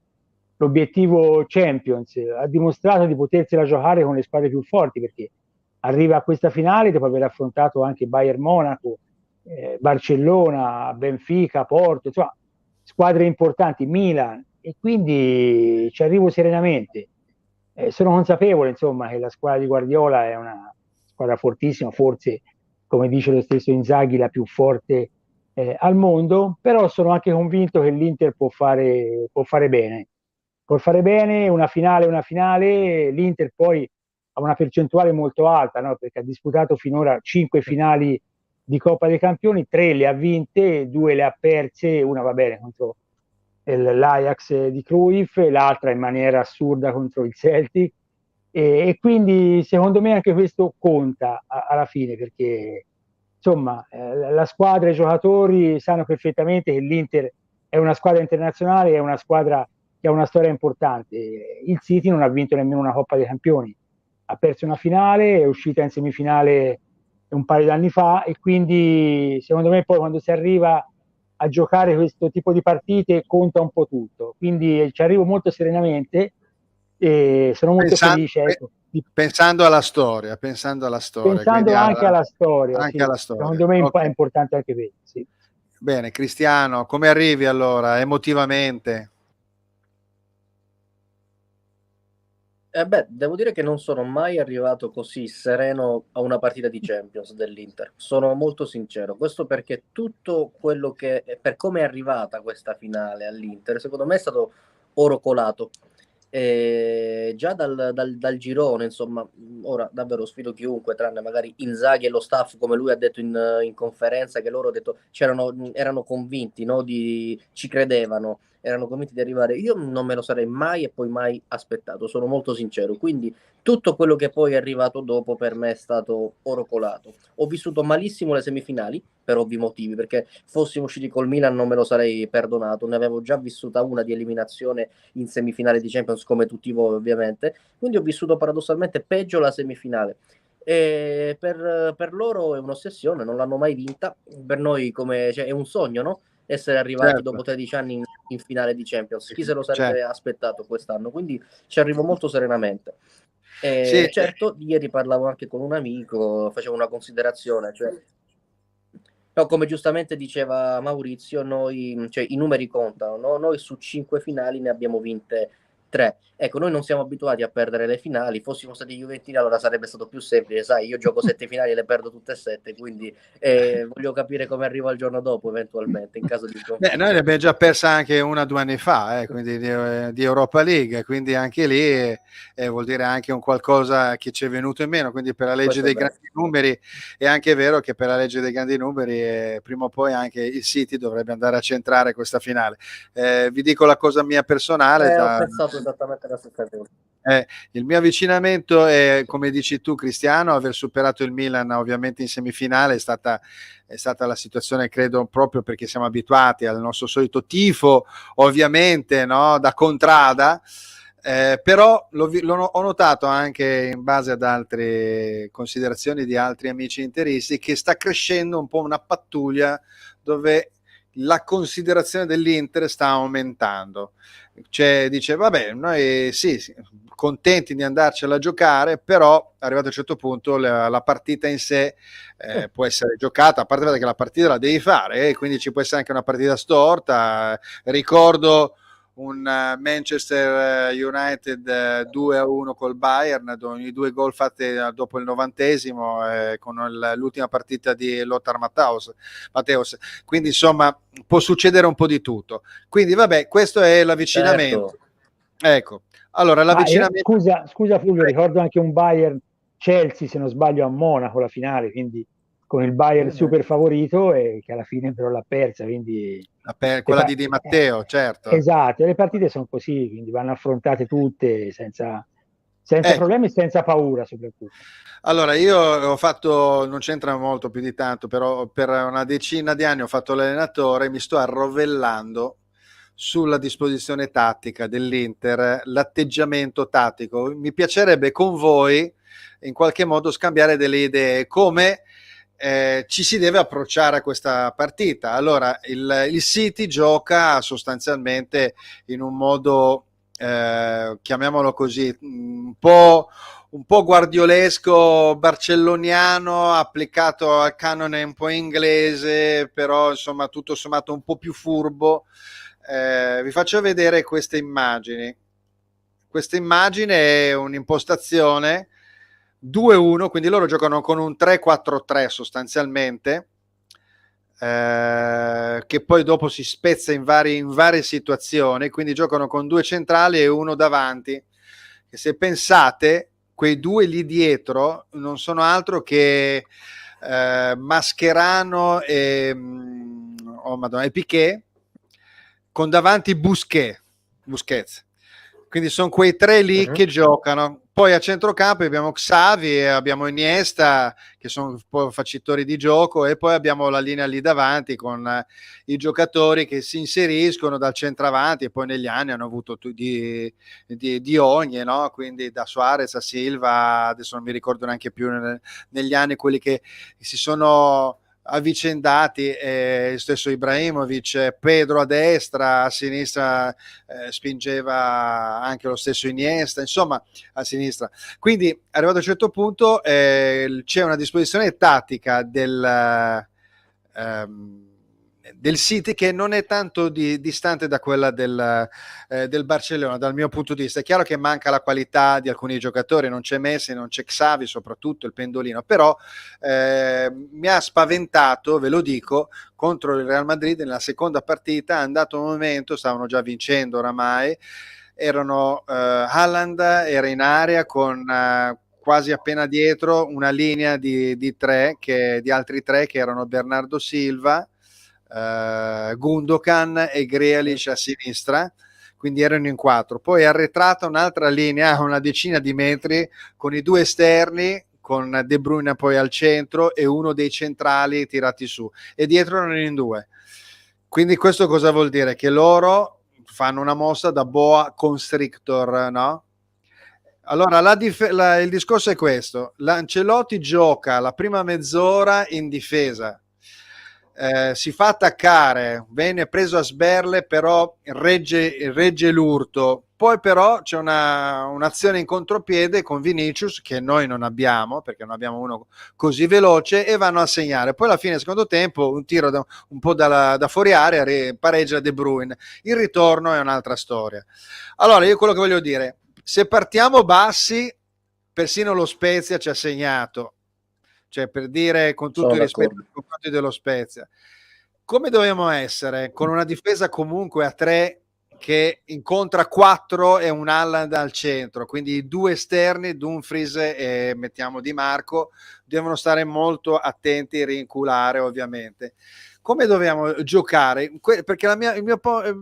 L'obiettivo Champions, ha dimostrato di potersela giocare con le squadre più forti, perché arriva a questa finale dopo aver affrontato anche Bayern Monaco, Barcellona, Benfica, Porto, insomma, squadre importanti, Milan, e quindi ci arrivo serenamente. Sono consapevole, insomma, che la squadra di Guardiola è una squadra fortissima, forse, come dice lo stesso Inzaghi, la più forte al mondo, però sono anche convinto che l'Inter può fare bene. Può fare bene una finale, l'Inter poi ha una percentuale molto alta, no? Perché ha disputato finora 5 finali di Coppa dei Campioni, 3 le ha vinte, 2 le ha perse, una va bene contro l'Ajax di Cruyff, l'altra in maniera assurda contro il Celtic, e quindi secondo me anche questo conta alla fine, perché insomma la squadra e i giocatori sanno perfettamente che l'Inter è una squadra internazionale, è una squadra che ha una storia importante. Il City non ha vinto nemmeno una Coppa dei Campioni, ha perso una finale, è uscita in semifinale un paio d'anni fa, e quindi secondo me poi quando si arriva a giocare questo tipo di partite conta un po' tutto. Quindi ci arrivo molto serenamente e sono molto felice. Ecco, Pensando alla storia, pensando pensando anche alla storia, anche sì. alla storia. Secondo me è Okay. importante anche questo. Sì. Bene, Cristiano, come arrivi allora emotivamente? Beh, devo dire che non sono mai arrivato così sereno a una partita di Champions dell'Inter. Sono molto sincero. Questo perché tutto quello per come è arrivata questa finale all'Inter, secondo me è stato oro colato. Già dal girone, insomma, ora davvero sfido chiunque, tranne magari Inzaghi e lo staff, come lui ha detto in conferenza, che loro erano convinti, no, ci credevano. erano convinti di arrivare. Io non me lo sarei mai e poi mai aspettato, sono molto sincero. Quindi tutto quello che poi è arrivato dopo per me è stato oro colato. Ho vissuto malissimo le semifinali, per ovvi motivi, perché fossimo usciti col Milan non me lo sarei perdonato. Ne avevo già vissuta una di eliminazione in semifinale di Champions, come tutti voi ovviamente. Quindi ho vissuto paradossalmente peggio la semifinale. E per loro è un'ossessione, non l'hanno mai vinta. Per noi cioè, è un sogno, no? Essere arrivati dopo Certo, 13 anni in finale di Champions. Chi se lo certo. sarebbe aspettato quest'anno? Quindi ci arrivo molto serenamente. Sì, Certo, ieri parlavo anche con un amico, facevo una considerazione, cioè, no, come giustamente diceva Maurizio, cioè, i numeri contano, no? Noi su 5 finali ne abbiamo vinte 3. Ecco, noi non siamo abituati a perdere le finali, fossimo stati Juventini allora sarebbe stato più semplice, sai, io gioco 7 finali e le perdo tutte e 7, quindi voglio capire come arrivo al giorno dopo eventualmente, in caso di beh, noi ne sconfitta. abbiamo già persa anche 1 o 2 anni fa, quindi di Europa League, quindi anche lì vuol dire anche un qualcosa che ci è venuto in meno, quindi per la legge Questo è dei vero. grandi numeri è anche vero che per la legge dei grandi numeri prima o poi anche il City dovrebbe andare a centrare questa finale. Vi dico la cosa mia personale, Ho pensato esattamente la stessa cosa. il mio avvicinamento è, come dici tu Cristiano, aver superato il Milan ovviamente in semifinale è stata la situazione, credo, proprio perché siamo abituati al nostro solito tifo, ovviamente, no, da contrada, però ho notato anche in base ad altre considerazioni di altri amici interisti che sta crescendo un po' una pattuglia dove la considerazione dell'Inter sta aumentando. Cioè, dice, vabbè, noi sì, contenti di andarcela a giocare, però arrivato a un certo punto la partita in sé può essere giocata, a parte che la partita la devi fare, quindi ci può essere anche una partita storta. Ricordo un Manchester United 2-1 col Bayern, i 2 gol fatti dopo il 90esimo con l'ultima partita di Lothar Matthäus. Quindi insomma può succedere un po' di tutto. Quindi vabbè, questo è l'avvicinamento. Certo. Ecco, allora l'avvicinamento. Scusa Fulvio, ricordo anche un Bayern Chelsea, se non sbaglio, a Monaco la finale, quindi con il Bayern super favorito e che alla fine però l'ha persa, quindi Quella di Di Matteo, certo. esatto, le partite sono così, quindi vanno affrontate tutte senza Ecco, problemi e senza paura soprattutto. allora io ho fatto, non c'entra molto più di tanto, però per una decina di anni ho fatto l'allenatore, mi sto arrovellando sulla disposizione tattica dell'Inter, l'atteggiamento tattico. Mi piacerebbe con voi in qualche modo scambiare delle idee, come ci si deve approcciare a questa partita. Allora, il City gioca sostanzialmente in un modo, chiamiamolo così, un po' guardiolesco, barcelloniano, applicato al canone un po' inglese, però insomma tutto sommato un po' più furbo. Vi faccio vedere queste immagini. Questa immagine è un'impostazione 2-1, quindi loro giocano con un 3-4-3 sostanzialmente, che poi dopo si spezza in varie situazioni, quindi giocano con 2 centrali e uno davanti, che se pensate quei 2 lì dietro non sono altro che Mascherano e Piqué, con davanti Busquets. Quindi sono quei 3 lì che giocano. Poi a centrocampo abbiamo Xavi e abbiamo Iniesta, che sono un po' facitori di gioco, e poi abbiamo la linea lì davanti con i giocatori che si inseriscono dal centravanti, e poi negli anni hanno avuto di ogni, no? Quindi da Suarez a Silva, adesso non mi ricordo neanche più negli anni quelli che si sono avvicendati, stesso Ibrahimovic, Pedro a destra, a sinistra spingeva anche lo stesso Iniesta, insomma a sinistra. Quindi arrivato a un certo punto c'è una disposizione tattica del City che non è tanto distante da quella del Barcellona dal mio punto di vista. È chiaro che manca la qualità di alcuni giocatori, non c'è Messi, non c'è Xavi, soprattutto il pendolino, però mi ha spaventato, ve lo dico, contro il Real Madrid nella seconda partita. È andato un momento, stavano già vincendo oramai, Haaland era in area con quasi appena dietro una linea di altri 3 che erano Bernardo Silva, Gundogan e Grealish a sinistra, quindi erano in 4. Poi è arretrata un'altra linea a una decina di metri con i 2 esterni, con De Bruyne poi al centro e uno dei centrali tirati su, e dietro erano in 2. Quindi questo cosa vuol dire? Che loro fanno una mossa da boa constrictor, no? Allora il discorso è questo: l'Ancelotti gioca la prima mezz'ora in difesa, si fa attaccare, viene preso a sberle, però regge l'urto. Poi però c'è un'azione in contropiede con Vinicius che noi non abbiamo, perché non abbiamo uno così veloce, e vanno a segnare. Poi alla fine del secondo tempo un tiro un po' da fuori area, pareggia De Bruyne. Il ritorno è un'altra storia. Allora io quello che voglio dire, se partiamo bassi, persino lo Spezia ci ha segnato, cioè, per dire, con tutto il rispetto nei confronti dello Spezia, come dobbiamo essere con una difesa comunque a 3 che incontra 4 e un Haaland al centro, quindi 2 esterni, Dumfries e mettiamo Di Marco, devono stare molto attenti e rinculare, ovviamente. Come dobbiamo giocare? Perché il mio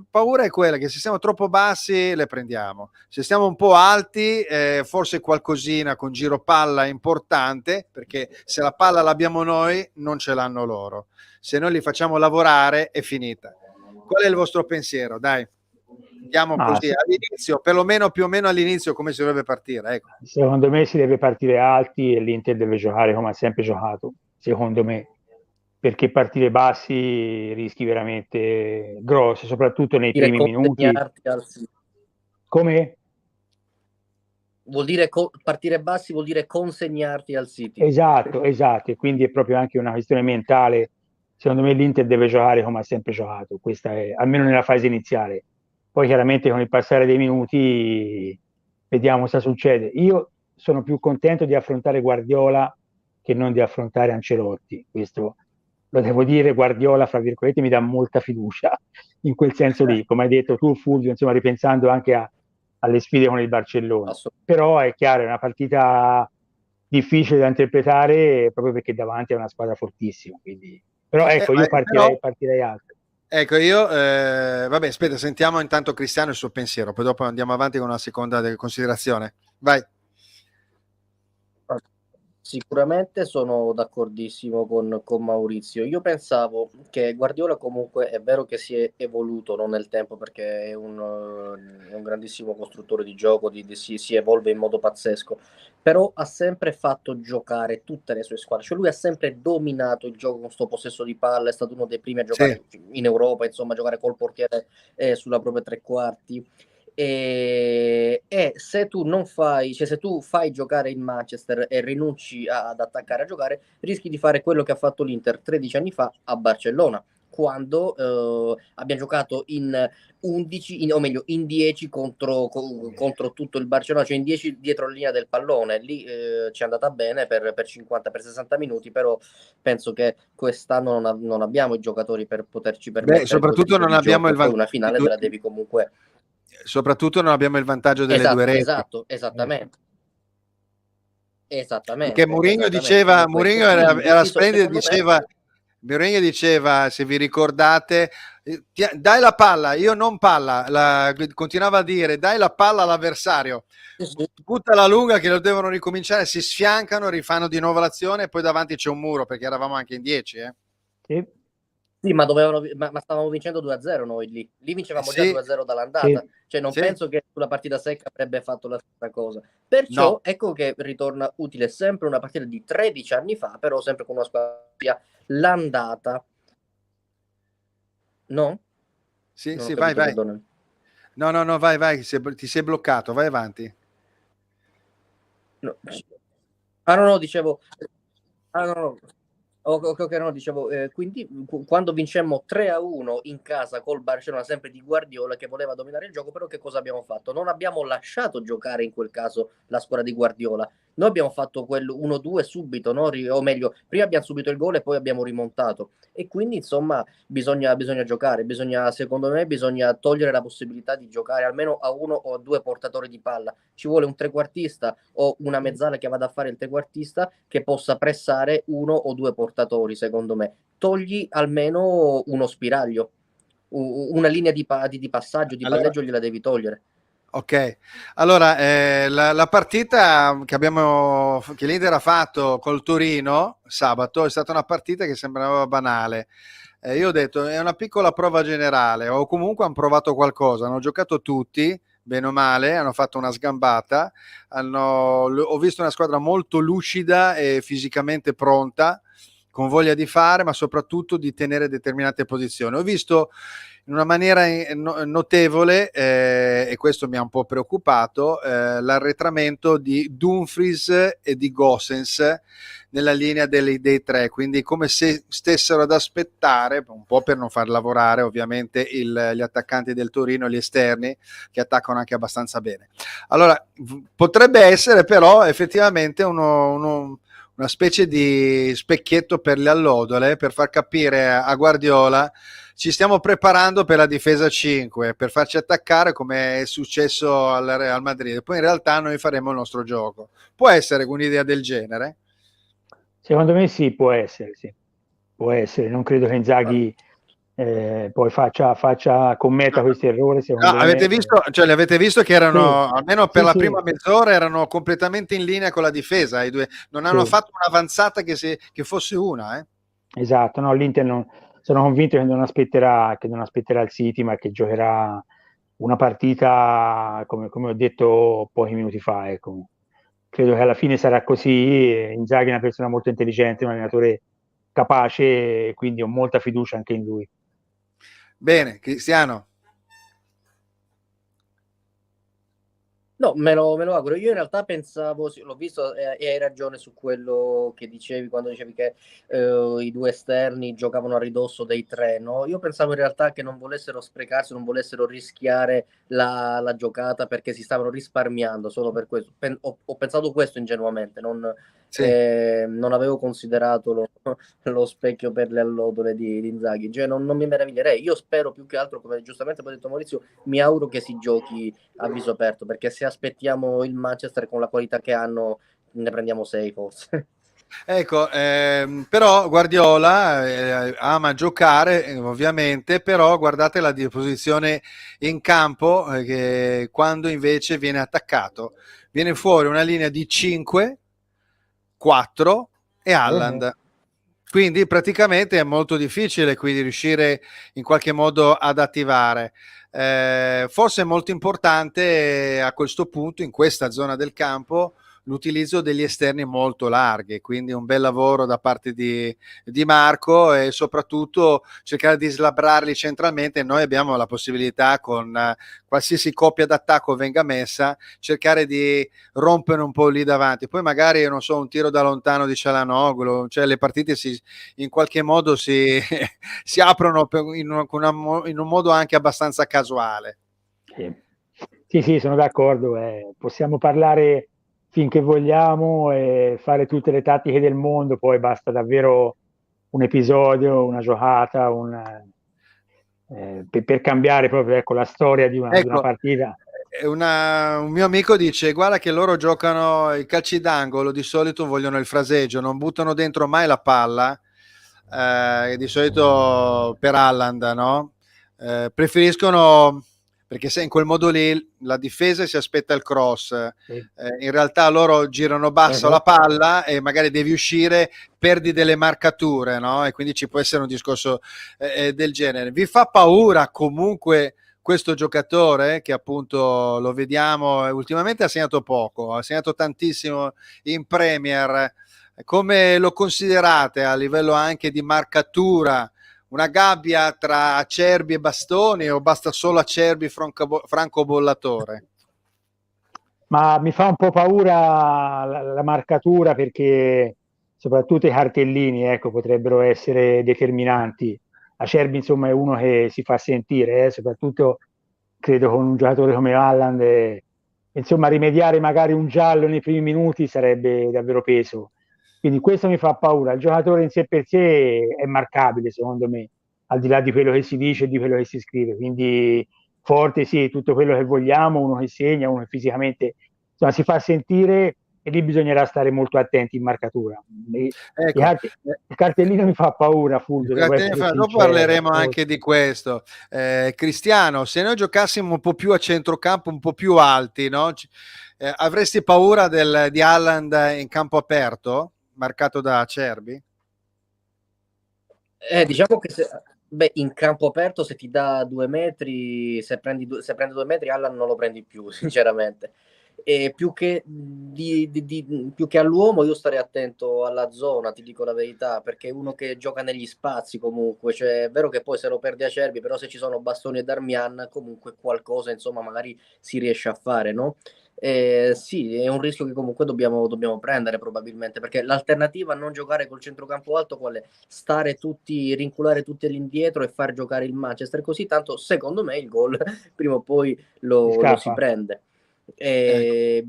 paura è quella che se siamo troppo bassi le prendiamo, se stiamo un po' alti forse qualcosina con giro palla importante, perché se la palla l'abbiamo noi non ce l'hanno loro, se noi li facciamo lavorare è finita. Qual è il vostro pensiero? Dai, andiamo così all'inizio, perlomeno più o meno all'inizio come si dovrebbe partire, ecco. Secondo me si deve partire alti e l'Inter deve giocare come ha sempre giocato, secondo me, perché partire bassi rischi veramente grosso, soprattutto nei primi minuti. Come? Vuol dire partire bassi, vuol dire consegnarti al City. Esatto, e quindi è proprio anche una questione mentale. Secondo me l'Inter deve giocare come ha sempre giocato, questa è, almeno nella fase iniziale. Poi chiaramente con il passare dei minuti vediamo cosa succede. Io sono più contento di affrontare Guardiola che non di affrontare Ancelotti. Questo lo devo dire, Guardiola, fra virgolette, mi dà molta fiducia in quel senso lì. Come hai detto tu, Fulvio, insomma, ripensando anche alle sfide con il Barcellona. Però è chiaro, è una partita difficile da interpretare proprio perché davanti è una squadra fortissima. Quindi... Però ecco, io partirei alto. Ecco, io, vabbè, aspetta, sentiamo intanto Cristiano il suo pensiero, poi dopo andiamo avanti con una seconda considerazione. Vai. Sicuramente sono d'accordissimo con Maurizio. Io pensavo che Guardiola comunque è vero che si è evoluto, non nel tempo, perché è un grandissimo costruttore di gioco, si evolve in modo pazzesco, però ha sempre fatto giocare tutte le sue squadre, cioè lui ha sempre dominato il gioco con questo possesso di palla, è stato uno dei primi a giocare in Europa, insomma, a giocare col portiere sulla propria tre quarti. E se tu non fai, cioè se tu fai giocare il Manchester e rinunci ad attaccare a giocare, rischi di fare quello che ha fatto l'Inter 13 anni fa a Barcellona, quando abbiamo giocato in 11, o meglio in 10 contro tutto il Barcellona, cioè in 10 dietro la linea del pallone. Lì ci è andata bene per 50, per 60 minuti, però penso che quest'anno non abbiamo i giocatori per poterci permettere. Soprattutto non abbiamo il vantaggio. Poi una finale te la devi comunque... Soprattutto non abbiamo il vantaggio delle due reti. Esattamente. Perché Mourinho diceva, Mourinho era splendido, Mourinho diceva, se vi ricordate, dai la palla, io non palla, continuava a dire dai la palla all'avversario, tutta la lunga che lo devono ricominciare, si sfiancano, rifanno di nuovo l'azione e poi davanti c'è un muro, perché eravamo anche in 10. Sì, ma stavamo vincendo 2-0 noi lì. Lì vincevamo già 2-0 dall'andata. Cioè non penso che sulla partita secca avrebbe fatto la stessa cosa. Perciò ecco che ritorna utile sempre una partita di 13 anni fa, però sempre con una squadra l'andata. No? Sì, vai. Perdonami. No, vai, ti sei bloccato, vai avanti. No, dicevo... dicevo, quindi quando vincemmo 3-1 in casa col Barcellona, sempre di Guardiola che voleva dominare il gioco, però che cosa abbiamo fatto? Non abbiamo lasciato giocare in quel caso la squadra di Guardiola, Noi abbiamo fatto quel 1-2 subito, no? O meglio, prima abbiamo subito il gol e poi abbiamo rimontato. E quindi, insomma, bisogna giocare, secondo me, bisogna togliere la possibilità di giocare almeno a uno o a due portatori di palla. Ci vuole un trequartista o una mezzala che vada a fare il trequartista che possa pressare uno o due portatori, secondo me. Togli almeno uno spiraglio, una linea di passaggio, di palleggio gliela devi togliere. Ok, allora la partita che l'Inter ha fatto col Torino sabato è stata una partita che sembrava banale. Io ho detto è una piccola prova generale, o comunque hanno provato qualcosa, hanno giocato tutti, bene o male, hanno fatto una sgambata, ho visto una squadra molto lucida e fisicamente pronta, con voglia di fare, ma soprattutto di tenere determinate posizioni. Ho visto in una maniera notevole, e questo mi ha un po' preoccupato, l'arretramento di Dumfries e di Gosens nella linea dei tre, quindi come se stessero ad aspettare, un po' per non far lavorare ovviamente gli attaccanti del Torino, gli esterni, che attaccano anche abbastanza bene. Allora, potrebbe essere però effettivamente una specie di specchietto per le allodole, per far capire a Guardiola ci stiamo preparando per la difesa 5, per farci attaccare come è successo al Real Madrid. Poi in realtà noi faremo il nostro gioco. Può essere un'idea del genere? Secondo me sì, può essere, sì. Può essere. Non credo che Inzaghi poi commetta questi errori, No, secondo me. li avete visto che erano, Sì, almeno per sì, la sì, prima mezz'ora, erano completamente in linea con la difesa. I due non hanno sì, fatto un'avanzata che fosse una. esatto. No, l'Inter sono convinto che non aspetterà il City, ma che giocherà una partita, come ho detto pochi minuti fa. Ecco. Credo che alla fine sarà così. Inzaghi è una persona molto intelligente, un allenatore capace, e quindi ho molta fiducia anche in lui. Bene, Cristiano. No, me lo auguro. Io in realtà pensavo, sì, l'ho visto e hai ragione su quello che dicevi quando dicevi che i due esterni giocavano a ridosso dei tre, no? Io pensavo in realtà che non volessero sprecarsi, non volessero rischiare la giocata perché si stavano risparmiando solo per questo. Ho pensato questo ingenuamente, Sì. non avevo considerato lo specchio per le allodole di Inzaghi. Cioè, non mi meraviglierei. Io spero più che altro, come giustamente ha detto Maurizio, mi auguro che si giochi a viso aperto, perché se aspettiamo il Manchester con la qualità che hanno, ne prendiamo 6 forse. Ecco, però Guardiola ama giocare, ovviamente, però guardate la disposizione in campo, che quando invece viene attaccato, viene fuori una linea di 5, 4 e Haaland. Quindi praticamente è molto difficile quindi riuscire in qualche modo ad attivare. Forse è molto importante a questo punto, in questa zona del campo, l'utilizzo degli esterni molto larghi, quindi un bel lavoro da parte di Marco e soprattutto cercare di slabrarli centralmente. Noi abbiamo la possibilità con qualsiasi coppia d'attacco venga messa, cercare di rompere un po' lì davanti. Poi magari, non so, un tiro da lontano di Cialanoglu, cioè le partite in qualche modo si aprono in un modo anche abbastanza casuale. Sì, sì, sono d'accordo. Possiamo parlare finché vogliamo e fare tutte le tattiche del mondo, poi basta davvero un episodio, una giocata, per cambiare proprio, ecco, la storia di una Ecco, partita. un mio amico dice: guarda che loro giocano i calci d'angolo, di solito vogliono il fraseggio, non buttano dentro mai la palla, di solito per Haaland, no? Preferiscono, perché se in quel modo lì la difesa si aspetta il cross, Sì. in realtà loro girano basso la palla e magari devi uscire, perdi delle marcature, no? E quindi ci può essere un discorso del genere. Vi fa paura comunque questo giocatore, che appunto lo vediamo, ultimamente ha segnato poco, ha segnato tantissimo in Premier? Come lo considerate a livello anche di marcatura? Una gabbia tra Acerbi e Bastoni, o basta solo Acerbi franco bollatore? Ma mi fa un po' paura la marcatura, perché soprattutto i cartellini, ecco, potrebbero essere determinanti. Acerbi, insomma, è uno che si fa sentire, soprattutto credo con un giocatore come Haaland, insomma, rimediare magari un giallo nei primi minuti sarebbe davvero peso. Quindi questo mi fa paura. Il giocatore in sé per sé è marcabile, secondo me, al di là di quello che si dice e di quello che si scrive. Quindi forte, sì, tutto quello che vogliamo, uno che segna, uno che fisicamente, insomma, si fa sentire, e lì bisognerà stare molto attenti in marcatura. Ecco, Il cartellino mi fa paura, Fulvio, devo essere dopo sincero. parleremo anche di questo. Cristiano, se noi giocassimo un po' più a centrocampo, un po' più alti, no? Avresti paura di Haaland in campo aperto, marcato da Acerbi? Diciamo che in campo aperto, se ti dà 2 metri, se prende 2 metri, Allan non lo prendi più, sinceramente. E più che all'uomo, io starei attento alla zona, ti dico la verità, perché è uno che gioca negli spazi comunque. Cioè, è vero che poi se lo perdi Acerbi, però se ci sono Bastoni e Darmian, comunque qualcosa, insomma, magari si riesce a fare, no? Sì, è un rischio che comunque dobbiamo prendere probabilmente, perché l'alternativa a non giocare col centrocampo alto qual è? Rinculare tutti all'indietro e far giocare il Manchester, così tanto secondo me il gol prima o poi lo si prende. Ecco.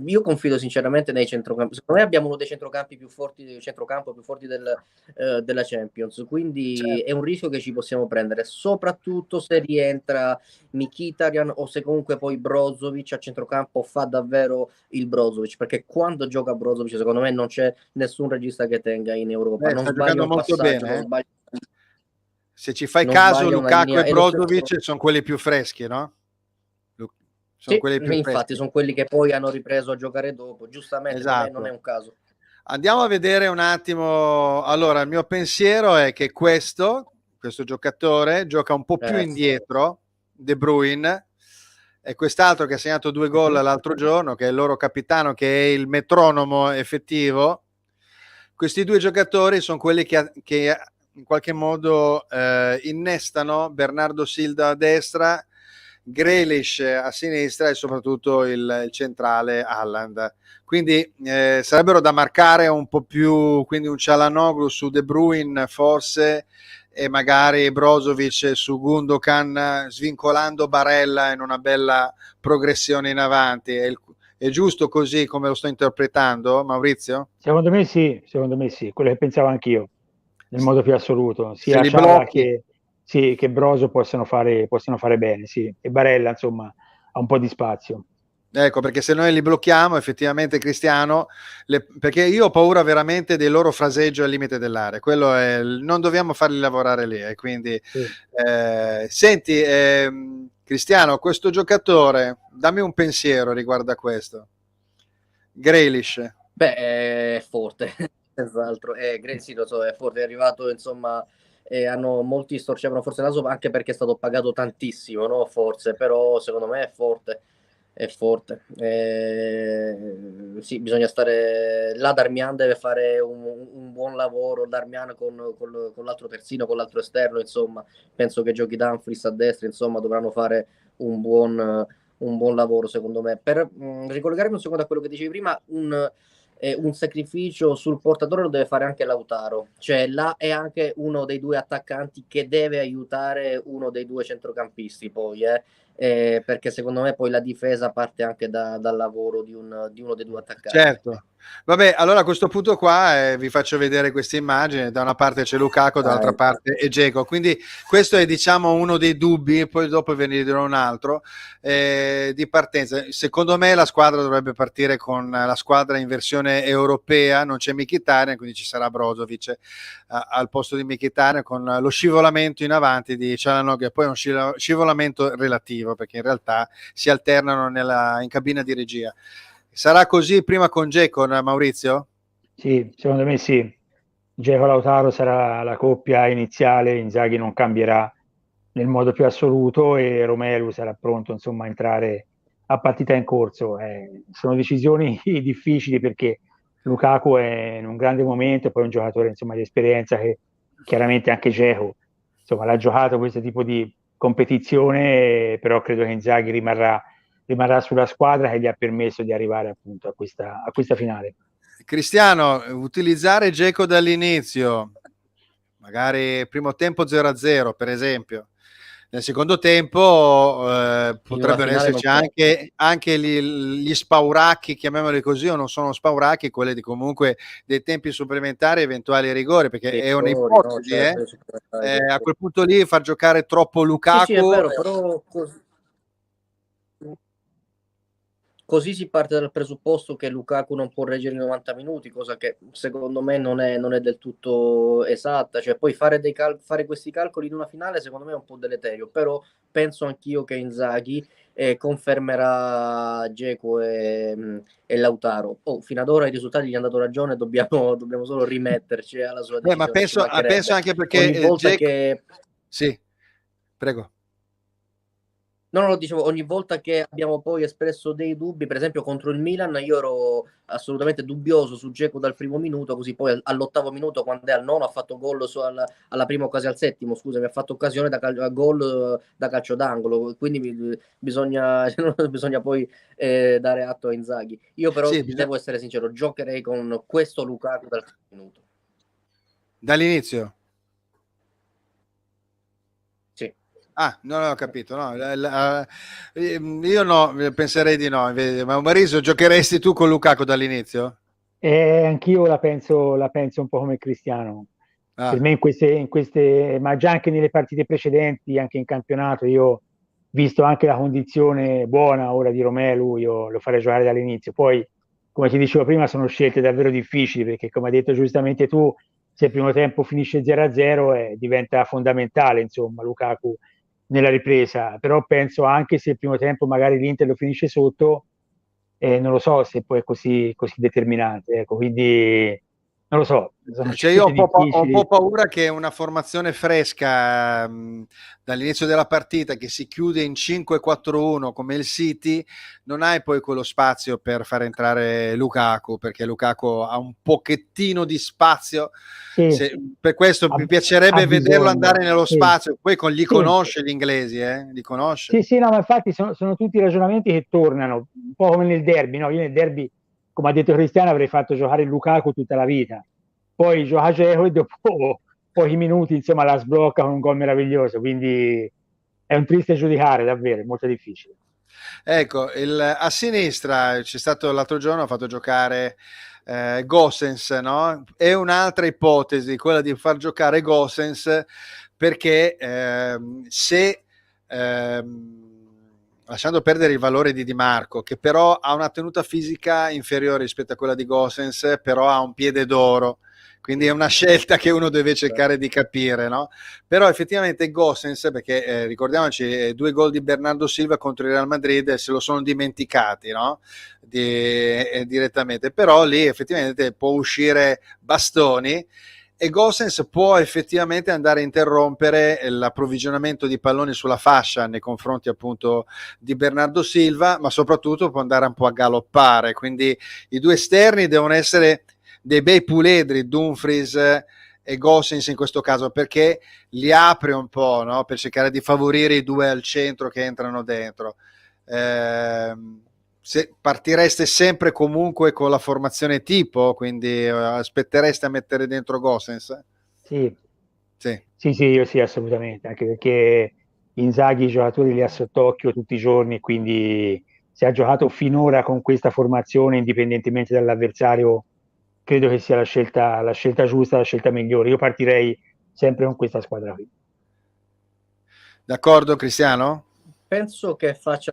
Io confido sinceramente nei centrocampi. Secondo me abbiamo uno dei centrocampi più forti della Champions, quindi Certo. è un rischio che ci possiamo prendere, soprattutto se rientra Mkhitaryan o se comunque poi Brozovic a centrocampo fa davvero il Brozovic, perché quando gioca Brozovic secondo me non c'è nessun regista che tenga in Europa, non Sta sbaglia giocando un molto passaggio, bene, non eh? sbaglia, Se ci fai non caso, sbaglia una Lukaku linea. e E lo stesso, Brozovic sono quelli più freschi, no? Sono sì, quelli più infatti freschi. sono quelli che poi hanno ripreso a giocare dopo, giustamente non è Esatto. un caso. Andiamo a vedere un attimo. Allora, il mio pensiero è che questo giocatore gioca un po' più Sì. indietro, De Bruyne, e quest'altro che ha segnato 2 gol l'altro giorno, che è il loro capitano, che è il metronomo effettivo. Questi due giocatori sono quelli che in qualche modo innestano Bernardo Silva a destra, Grealish a sinistra e soprattutto il centrale Haaland. Quindi sarebbero da marcare un po' più, quindi un Çalhanoğlu su De Bruyne forse, e magari Brozovic su Gundogan, svincolando Barella in una bella progressione in avanti. È giusto così come lo sto interpretando, Maurizio? Secondo me sì, quello che pensavo anch'io, nel modo più assoluto. Se Sia li Ciala blocchi. che Broso possono fare bene, sì. E Barella, insomma, ha un po' di spazio. Ecco, perché se noi li blocchiamo, effettivamente, Cristiano, perché io ho paura veramente del loro fraseggio al limite dell'area, quello è, non dobbiamo farli lavorare lì, quindi Sì. senti, Cristiano, questo giocatore, dammi un pensiero riguardo a questo. Grealish. Beh, è forte, esatto, sì, lo so, è forte, è arrivato, insomma, molti storcevano forse il naso anche perché è stato pagato tantissimo, no? Forse, però secondo me è forte. Sì, bisogna stare là, Darmian deve fare un buon lavoro, Darmian con l'altro terzino, con l'altro esterno, insomma, penso che giochi Dumfries a destra, insomma, dovranno fare un buon lavoro secondo me. Per ricollegarmi un secondo a quello che dicevi prima, un sacrificio sul portatore lo deve fare anche Lautaro, cioè là è anche uno dei due attaccanti che deve aiutare uno dei due centrocampisti poi, perché secondo me poi la difesa parte anche dal lavoro di uno dei due attaccanti. Certo. Vabbè, allora a questo punto qua vi faccio vedere queste immagini. Da una parte c'è Lukaku, dall'altra parte è Dzeko. Quindi questo è, diciamo, uno dei dubbi, poi dopo ve ne dirò un altro, di partenza. Secondo me la squadra dovrebbe partire con la squadra in versione europea, non c'è Mkhitaryan, quindi ci sarà Brozovic al posto di Mkhitaryan, con lo scivolamento in avanti di Çalhanoğlu, e poi un scivolamento relativo, perché in realtà si alternano in cabina di regia. Sarà così prima con Dzeko, Maurizio? Sì, secondo me sì. Dzeko Lautaro sarà la coppia iniziale, Inzaghi non cambierà nel modo più assoluto e Romelu sarà pronto, insomma, a entrare a partita in corso. Sono decisioni difficili perché Lukaku è in un grande momento, poi è un giocatore, insomma, di esperienza che chiaramente anche Dzeko, insomma, l'ha giocato questo tipo di competizione, però credo che Inzaghi rimarrà sulla squadra che gli ha permesso di arrivare appunto a questa finale. Cristiano, utilizzare Dzeko dall'inizio, magari primo tempo 0-0 per esempio, Nel secondo tempo potrebbero esserci anche gli spauracchi, chiamiamoli così, o non sono spauracchi, quelli di comunque dei tempi supplementari, eventuali rigori, perché è un'ipotesi, no, certo, a quel punto lì far giocare troppo Lukaku. Sì, è vero, però così si parte dal presupposto che Lukaku non può reggere i 90 minuti, cosa che secondo me non è del tutto esatta. Cioè, poi fare questi calcoli in una finale secondo me è un po' deleterio, però penso anch'io che Inzaghi confermerà Dzeko e Lautaro. Fino ad ora i risultati gli hanno dato ragione, dobbiamo solo rimetterci alla sua decisione. Ma penso anche perché ogni volta Dzeko... Sì, prego. No, lo dicevo, ogni volta che abbiamo poi espresso dei dubbi, per esempio contro il Milan, io ero assolutamente dubbioso su Dzeko dal primo minuto, così poi all'8° minuto, quando è al 9, ha fatto gol alla prima occasione, al 7°, scusami, ha fatto occasione gol da calcio d'angolo, quindi bisogna poi dare atto a Inzaghi. Io però devo essere sincero, giocherei con questo Lukaku dal primo minuto. Dall'inizio? Sì. Ah, non ho capito, no. Io no, penserei di no. Ma Maurizio, giocheresti tu con Lukaku dall'inizio? Anch'io la penso un po' come Cristiano. Per me in queste, ma già anche nelle partite precedenti, anche in campionato, io visto anche la condizione buona ora di Romelu, io lo farei giocare dall'inizio. Poi, come ti dicevo prima, sono scelte davvero difficili perché, come hai detto giustamente tu, se il primo tempo finisce 0-0 diventa fondamentale, insomma, Lukaku nella ripresa. Però penso anche se il primo tempo magari l'Inter lo finisce sotto, non lo so se poi è così determinante. Ecco, quindi non lo so. Cioè io ho un po' paura che una formazione fresca dall'inizio della partita che si chiude in 5-4-1 come il City, non hai poi quello spazio per far entrare Lukaku, perché Lukaku ha un pochettino di spazio. Sì, per questo mi piacerebbe vederlo andare nello spazio. Poi li conosce gli inglesi, li conosce. Sì, no, ma infatti sono tutti ragionamenti che tornano, un po' come nel derby, no? Io nel derby, come ha detto Cristiano, avrei fatto giocare Lukaku tutta la vita. Poi gioca Dzeko e dopo pochi minuti, insomma, la sblocca con un gol meraviglioso, quindi è un triste giudicare, davvero, è molto difficile. Ecco, a sinistra c'è stato l'altro giorno, ha fatto giocare Gosens, no? È un'altra ipotesi, quella di far giocare Gosens, perché se lasciando perdere il valore di Di Marco, che però ha una tenuta fisica inferiore rispetto a quella di Gosens, però ha un piede d'oro, quindi è una scelta che uno deve cercare di capire, no? Però effettivamente Gosens, perché ricordiamoci, 2 gol di Bernardo Silva contro il Real Madrid se lo sono dimenticati, no? Direttamente, però lì effettivamente può uscire Bastoni e Gosens può effettivamente andare a interrompere l'approvvigionamento di palloni sulla fascia nei confronti appunto di Bernardo Silva, ma soprattutto può andare un po' a galoppare, quindi i due esterni devono essere dei bei puledri, Dumfries e Gosens in questo caso, perché li apre un po', no? Per cercare di favorire i due al centro che entrano dentro. Se partireste sempre comunque con la formazione tipo, quindi aspettereste a mettere dentro Gosens? Sì, io sì, assolutamente, anche perché Inzaghi i giocatori li ha sott'occhio tutti i giorni, quindi se ha giocato finora con questa formazione, indipendentemente dall'avversario, credo che sia la scelta giusta, la scelta migliore. Io partirei sempre con questa squadra qui. D'accordo, Cristiano? Penso che faccia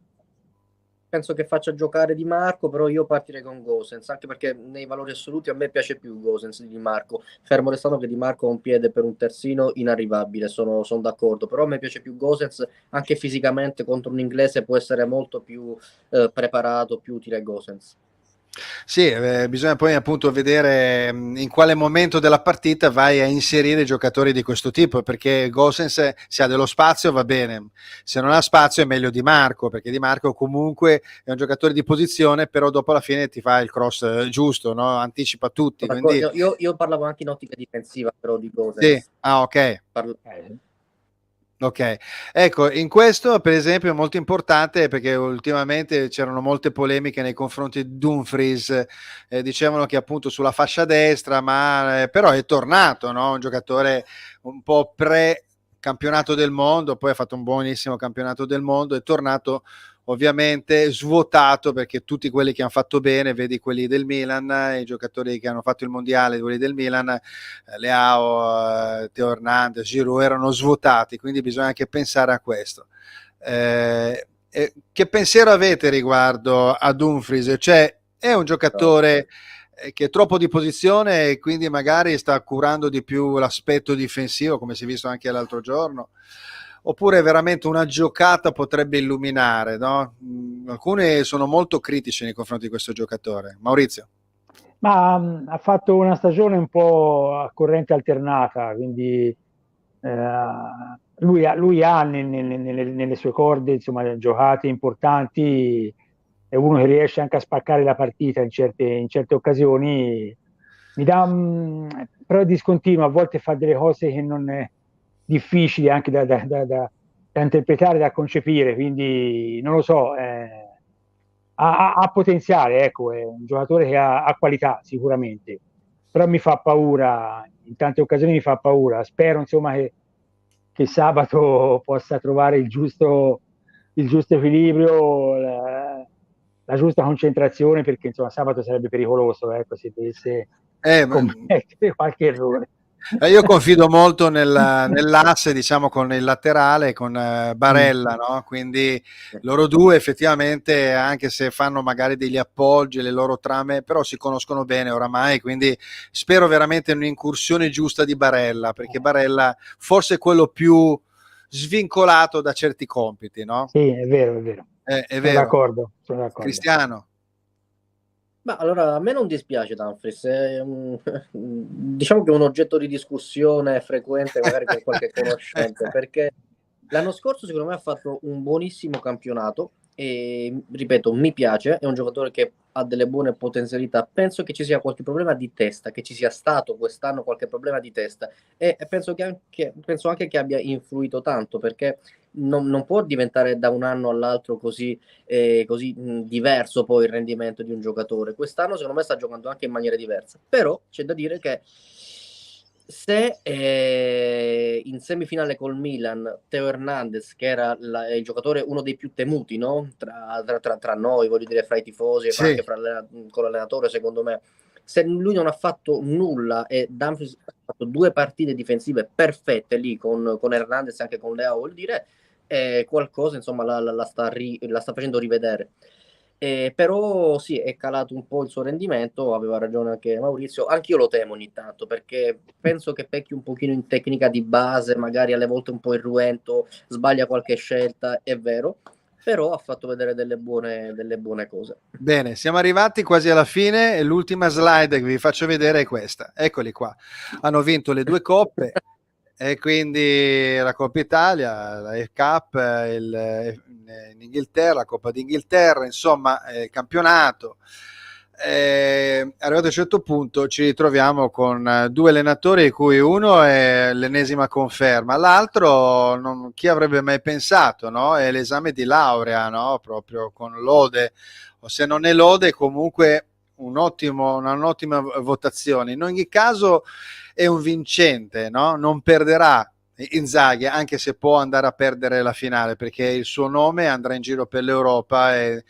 giocare Di Marco, però io partirei con Gosens, anche perché nei valori assoluti a me piace più Gosens di Di Marco, fermo restando che Di Marco ha un piede per un terzino inarrivabile, sono d'accordo, però a me piace più Gosens, anche fisicamente contro un inglese può essere molto più preparato, più utile Gosens. Sì, bisogna poi appunto vedere in quale momento della partita vai a inserire giocatori di questo tipo, perché Gosens se ha dello spazio va bene, se non ha spazio è meglio Di Marco, perché Di Marco comunque è un giocatore di posizione, però dopo alla fine ti fa il cross giusto, no? Anticipa tutti. Quindi... Io parlavo anche in ottica difensiva però di Gosens. Sì, ok. Ok, ecco, in questo per esempio è molto importante perché ultimamente c'erano molte polemiche nei confronti di Dumfries, dicevano che appunto sulla fascia destra, ma però è tornato, no? Un giocatore un po' campionato del mondo, poi ha fatto un buonissimo campionato del mondo, è tornato ovviamente svuotato, perché tutti quelli che hanno fatto bene, vedi quelli del Milan, i giocatori che hanno fatto il mondiale, quelli del Milan, Leao, Teo Hernandez, Giroud, erano svuotati, quindi bisogna anche pensare a questo. Che pensiero avete riguardo a Dumfries? Cioè, è un giocatore che è troppo di posizione e quindi magari sta curando di più l'aspetto difensivo, come si è visto anche l'altro giorno, oppure veramente una giocata potrebbe illuminare, no? Alcuni sono molto critici nei confronti di questo giocatore. Maurizio? Ma ha fatto una stagione un po' a corrente alternata, quindi lui ha nelle sue corde, insomma, giocate importanti, è uno che riesce anche a spaccare la partita in certe occasioni. Mi dà, però è discontinuo, a volte fa delle cose che non è difficili anche da interpretare, da concepire, quindi non lo so, ha potenziale, ecco, è un giocatore che ha qualità sicuramente, però mi fa paura, in tante occasioni mi fa paura, spero insomma che sabato possa trovare il giusto equilibrio, la giusta concentrazione, perché insomma sabato sarebbe pericoloso, ecco, se dovesse Ma commettere qualche errore. Io confido molto nell'asse, diciamo, con il laterale, con Barella, no? Quindi loro due effettivamente, anche se fanno magari degli appoggi, le loro trame, però si conoscono bene oramai, quindi spero veramente un'incursione giusta di Barella, perché Barella forse è quello più svincolato da certi compiti, no? Sì, è vero, è vero. È Sono vero. d'accordo, sono d'accordo. Cristiano? Ma allora, a me non dispiace Dumfries, diciamo che è un oggetto di discussione frequente magari con qualche conoscente, perché l'anno scorso secondo me ha fatto un buonissimo campionato e, ripeto, mi piace, è un giocatore che ha delle buone potenzialità. Penso che ci sia qualche problema di testa, che ci sia stato quest'anno qualche problema di testa e penso anche che abbia influito tanto, perché non può diventare da un anno all'altro così diverso poi il rendimento di un giocatore. Quest'anno secondo me sta giocando anche in maniera diversa, però c'è da dire che se in semifinale col Milan Teo Hernandez, che era il giocatore uno dei più temuti, no? Tra noi, voglio dire, fra i tifosi e Sì. anche con l'allenatore, secondo me, se lui non ha fatto nulla e Dumfries ha fatto 2 partite difensive perfette lì con Hernandez e anche con Leao, vuol dire qualcosa insomma la sta facendo rivedere. Però sì, è calato un po' il suo rendimento, aveva ragione anche Maurizio, anch'io lo temo ogni tanto, perché penso che pecchi un pochino in tecnica di base, magari alle volte un po' irruento, sbaglia qualche scelta, è vero, però ha fatto vedere delle buone cose. Bene, siamo arrivati quasi alla fine e l'ultima slide che vi faccio vedere è questa. Eccoli qua. Hanno vinto le 2 coppe e quindi la Coppa Italia, la FA Cup, in Inghilterra, la Coppa d'Inghilterra, insomma, il campionato. Arrivato a un certo punto ci ritroviamo con 2 allenatori, di cui uno è l'ennesima conferma, l'altro chi avrebbe mai pensato, no? È l'esame di laurea, no? Proprio con lode, o se non è lode comunque un'ottima votazione. In ogni caso è un vincente, no? Non perderà Inzaghi, anche se può andare a perdere la finale, perché il suo nome andrà in giro per l'Europa e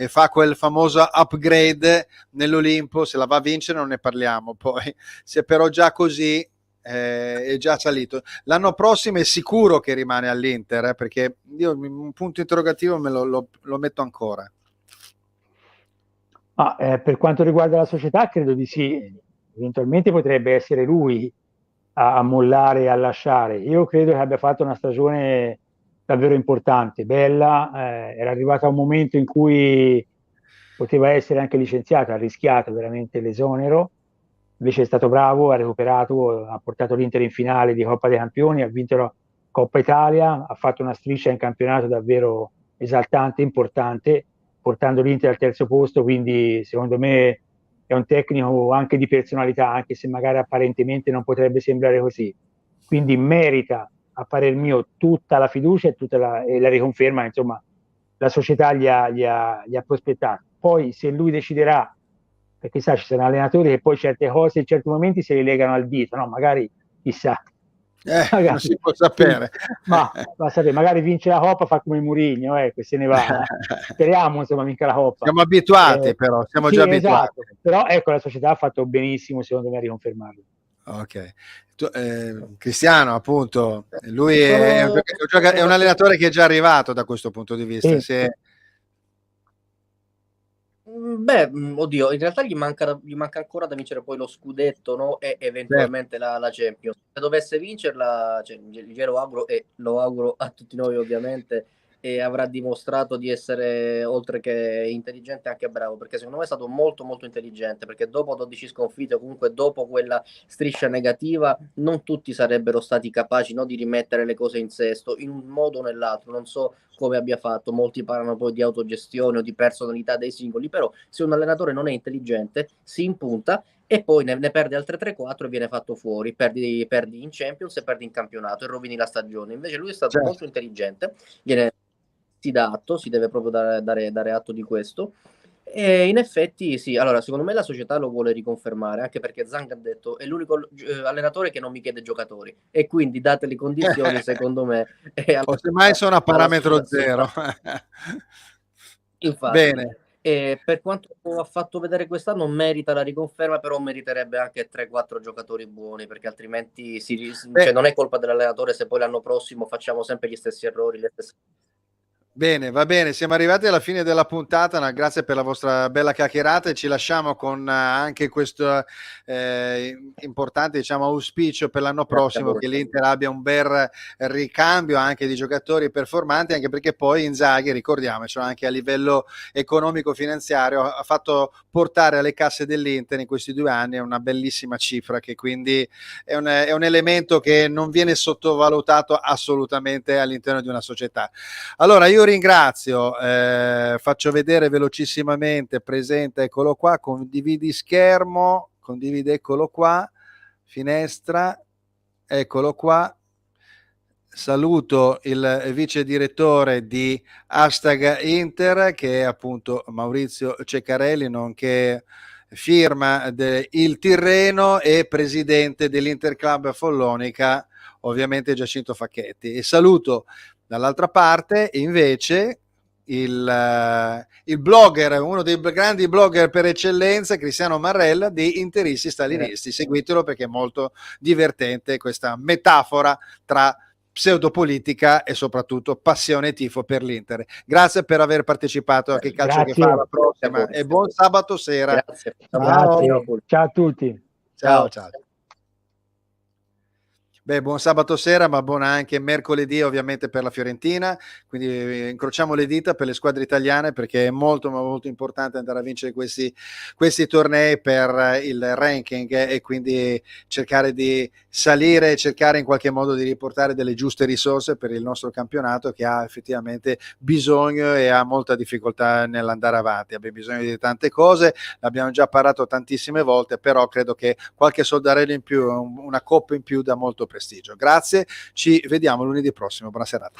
fa quel famoso upgrade nell'Olimpo. Se la va a vincere non ne parliamo, poi se però già così è già salito. L'anno prossimo è sicuro che rimane all'Inter, perché io un punto interrogativo lo metto ancora. Per quanto riguarda la società, credo di sì. Eventualmente potrebbe essere lui a mollare e a lasciare. Io credo che abbia fatto una stagione davvero importante, bella. Era arrivato a un momento in cui poteva essere anche licenziato, ha rischiato veramente l'esonero. Invece è stato bravo, ha recuperato, ha portato l'Inter in finale di Coppa dei Campioni, ha vinto la Coppa Italia, ha fatto una striscia in campionato davvero esaltante, importante, portando l'Inter al terzo posto, quindi secondo me è un tecnico anche di personalità, anche se magari apparentemente non potrebbe sembrare così. Quindi merita, a parer mio, tutta la fiducia e la riconferma, insomma, la società gli ha prospettato. Poi se lui deciderà, perché sa, ci sono allenatori che poi certe cose in certi momenti se li legano al dito, no? Magari chissà, Non si può sapere. Ma va a sapere, magari vince la Coppa, fa come Mourinho, se ne va. Speriamo, insomma, vinca la Coppa. Siamo abituati, però, siamo sì, già abituati. Esatto. Però ecco, la società ha fatto benissimo, secondo me, a riconfermarlo. Ok. Cristiano, appunto, lui è un allenatore che è già arrivato da questo punto di vista. Sì. Beh, oddio, in realtà gli manca ancora da vincere poi lo scudetto, no? E eventualmente la Champions. Se dovesse vincerla, cioè, glielo auguro, e lo auguro a tutti noi ovviamente, e avrà dimostrato di essere, oltre che intelligente, anche bravo, perché secondo me è stato molto molto intelligente, perché dopo 12 sconfitte, comunque dopo quella striscia negativa, non tutti sarebbero stati capaci, no, di rimettere le cose in sesto, in un modo o nell'altro. Non so come abbia fatto, molti parlano poi di autogestione o di personalità dei singoli, però se un allenatore non è intelligente si impunta e poi ne perde altre 3-4 e viene fatto fuori, perdi in Champions e perdi in campionato e rovini la stagione. Invece lui è stato molto intelligente, si dà atto, si deve proprio dare atto di questo. E in effetti sì, allora secondo me la società lo vuole riconfermare, anche perché Zang ha detto è l'unico allenatore che non mi chiede giocatori, e quindi date le condizioni secondo me o semmai sono a parametro zero. Infatti. Bene. E per quanto ha fatto vedere quest'anno merita la riconferma, però meriterebbe anche 3-4 giocatori buoni, perché altrimenti cioè, non è colpa dell'allenatore se poi l'anno prossimo facciamo sempre gli stessi errori, le stesse... Bene, va bene, siamo arrivati alla fine della puntata, grazie per la vostra bella chiacchierata e ci lasciamo con anche questo importante, diciamo, auspicio per l'anno prossimo, che l'Inter abbia un bel ricambio anche di giocatori performanti, anche perché poi Inzaghi, ricordiamocelo, anche a livello economico-finanziario ha fatto portare alle casse dell'Inter in questi 2 anni una bellissima cifra, che quindi è un elemento che non viene sottovalutato assolutamente all'interno di una società. Allora io ringrazio, faccio vedere velocissimamente, presenta, eccolo qua, condividi schermo, eccolo qua, finestra, eccolo qua. Saluto il vice direttore di #Inter, che è appunto Maurizio Ceccarelli, nonché firma Il Tirreno e presidente dell'Inter Club Follonica, ovviamente Giacinto Facchetti. E saluto dall'altra parte invece il blogger, uno dei grandi blogger per eccellenza, Cristiano Marrella di Interisti Stalinisti. Seguitelo perché è molto divertente questa metafora tra pseudopolitica e soprattutto passione e tifo per l'Inter. Grazie per aver partecipato a Che Calcio Che Fa, alla prossima e buon sabato sera. Grazie. Ciao a tutti. Ciao. Beh, buon sabato sera, ma buona anche mercoledì ovviamente per la Fiorentina, quindi incrociamo le dita per le squadre italiane, perché è molto molto importante andare a vincere questi tornei per il ranking e quindi cercare di salire e cercare in qualche modo di riportare delle giuste risorse per il nostro campionato, che ha effettivamente bisogno e ha molta difficoltà nell'andare avanti. Abbiamo bisogno di tante cose, l'abbiamo già parlato tantissime volte, però credo che qualche soldarello in più, una coppa in più dà molto prestigio. Grazie, ci vediamo lunedì prossimo, buona serata.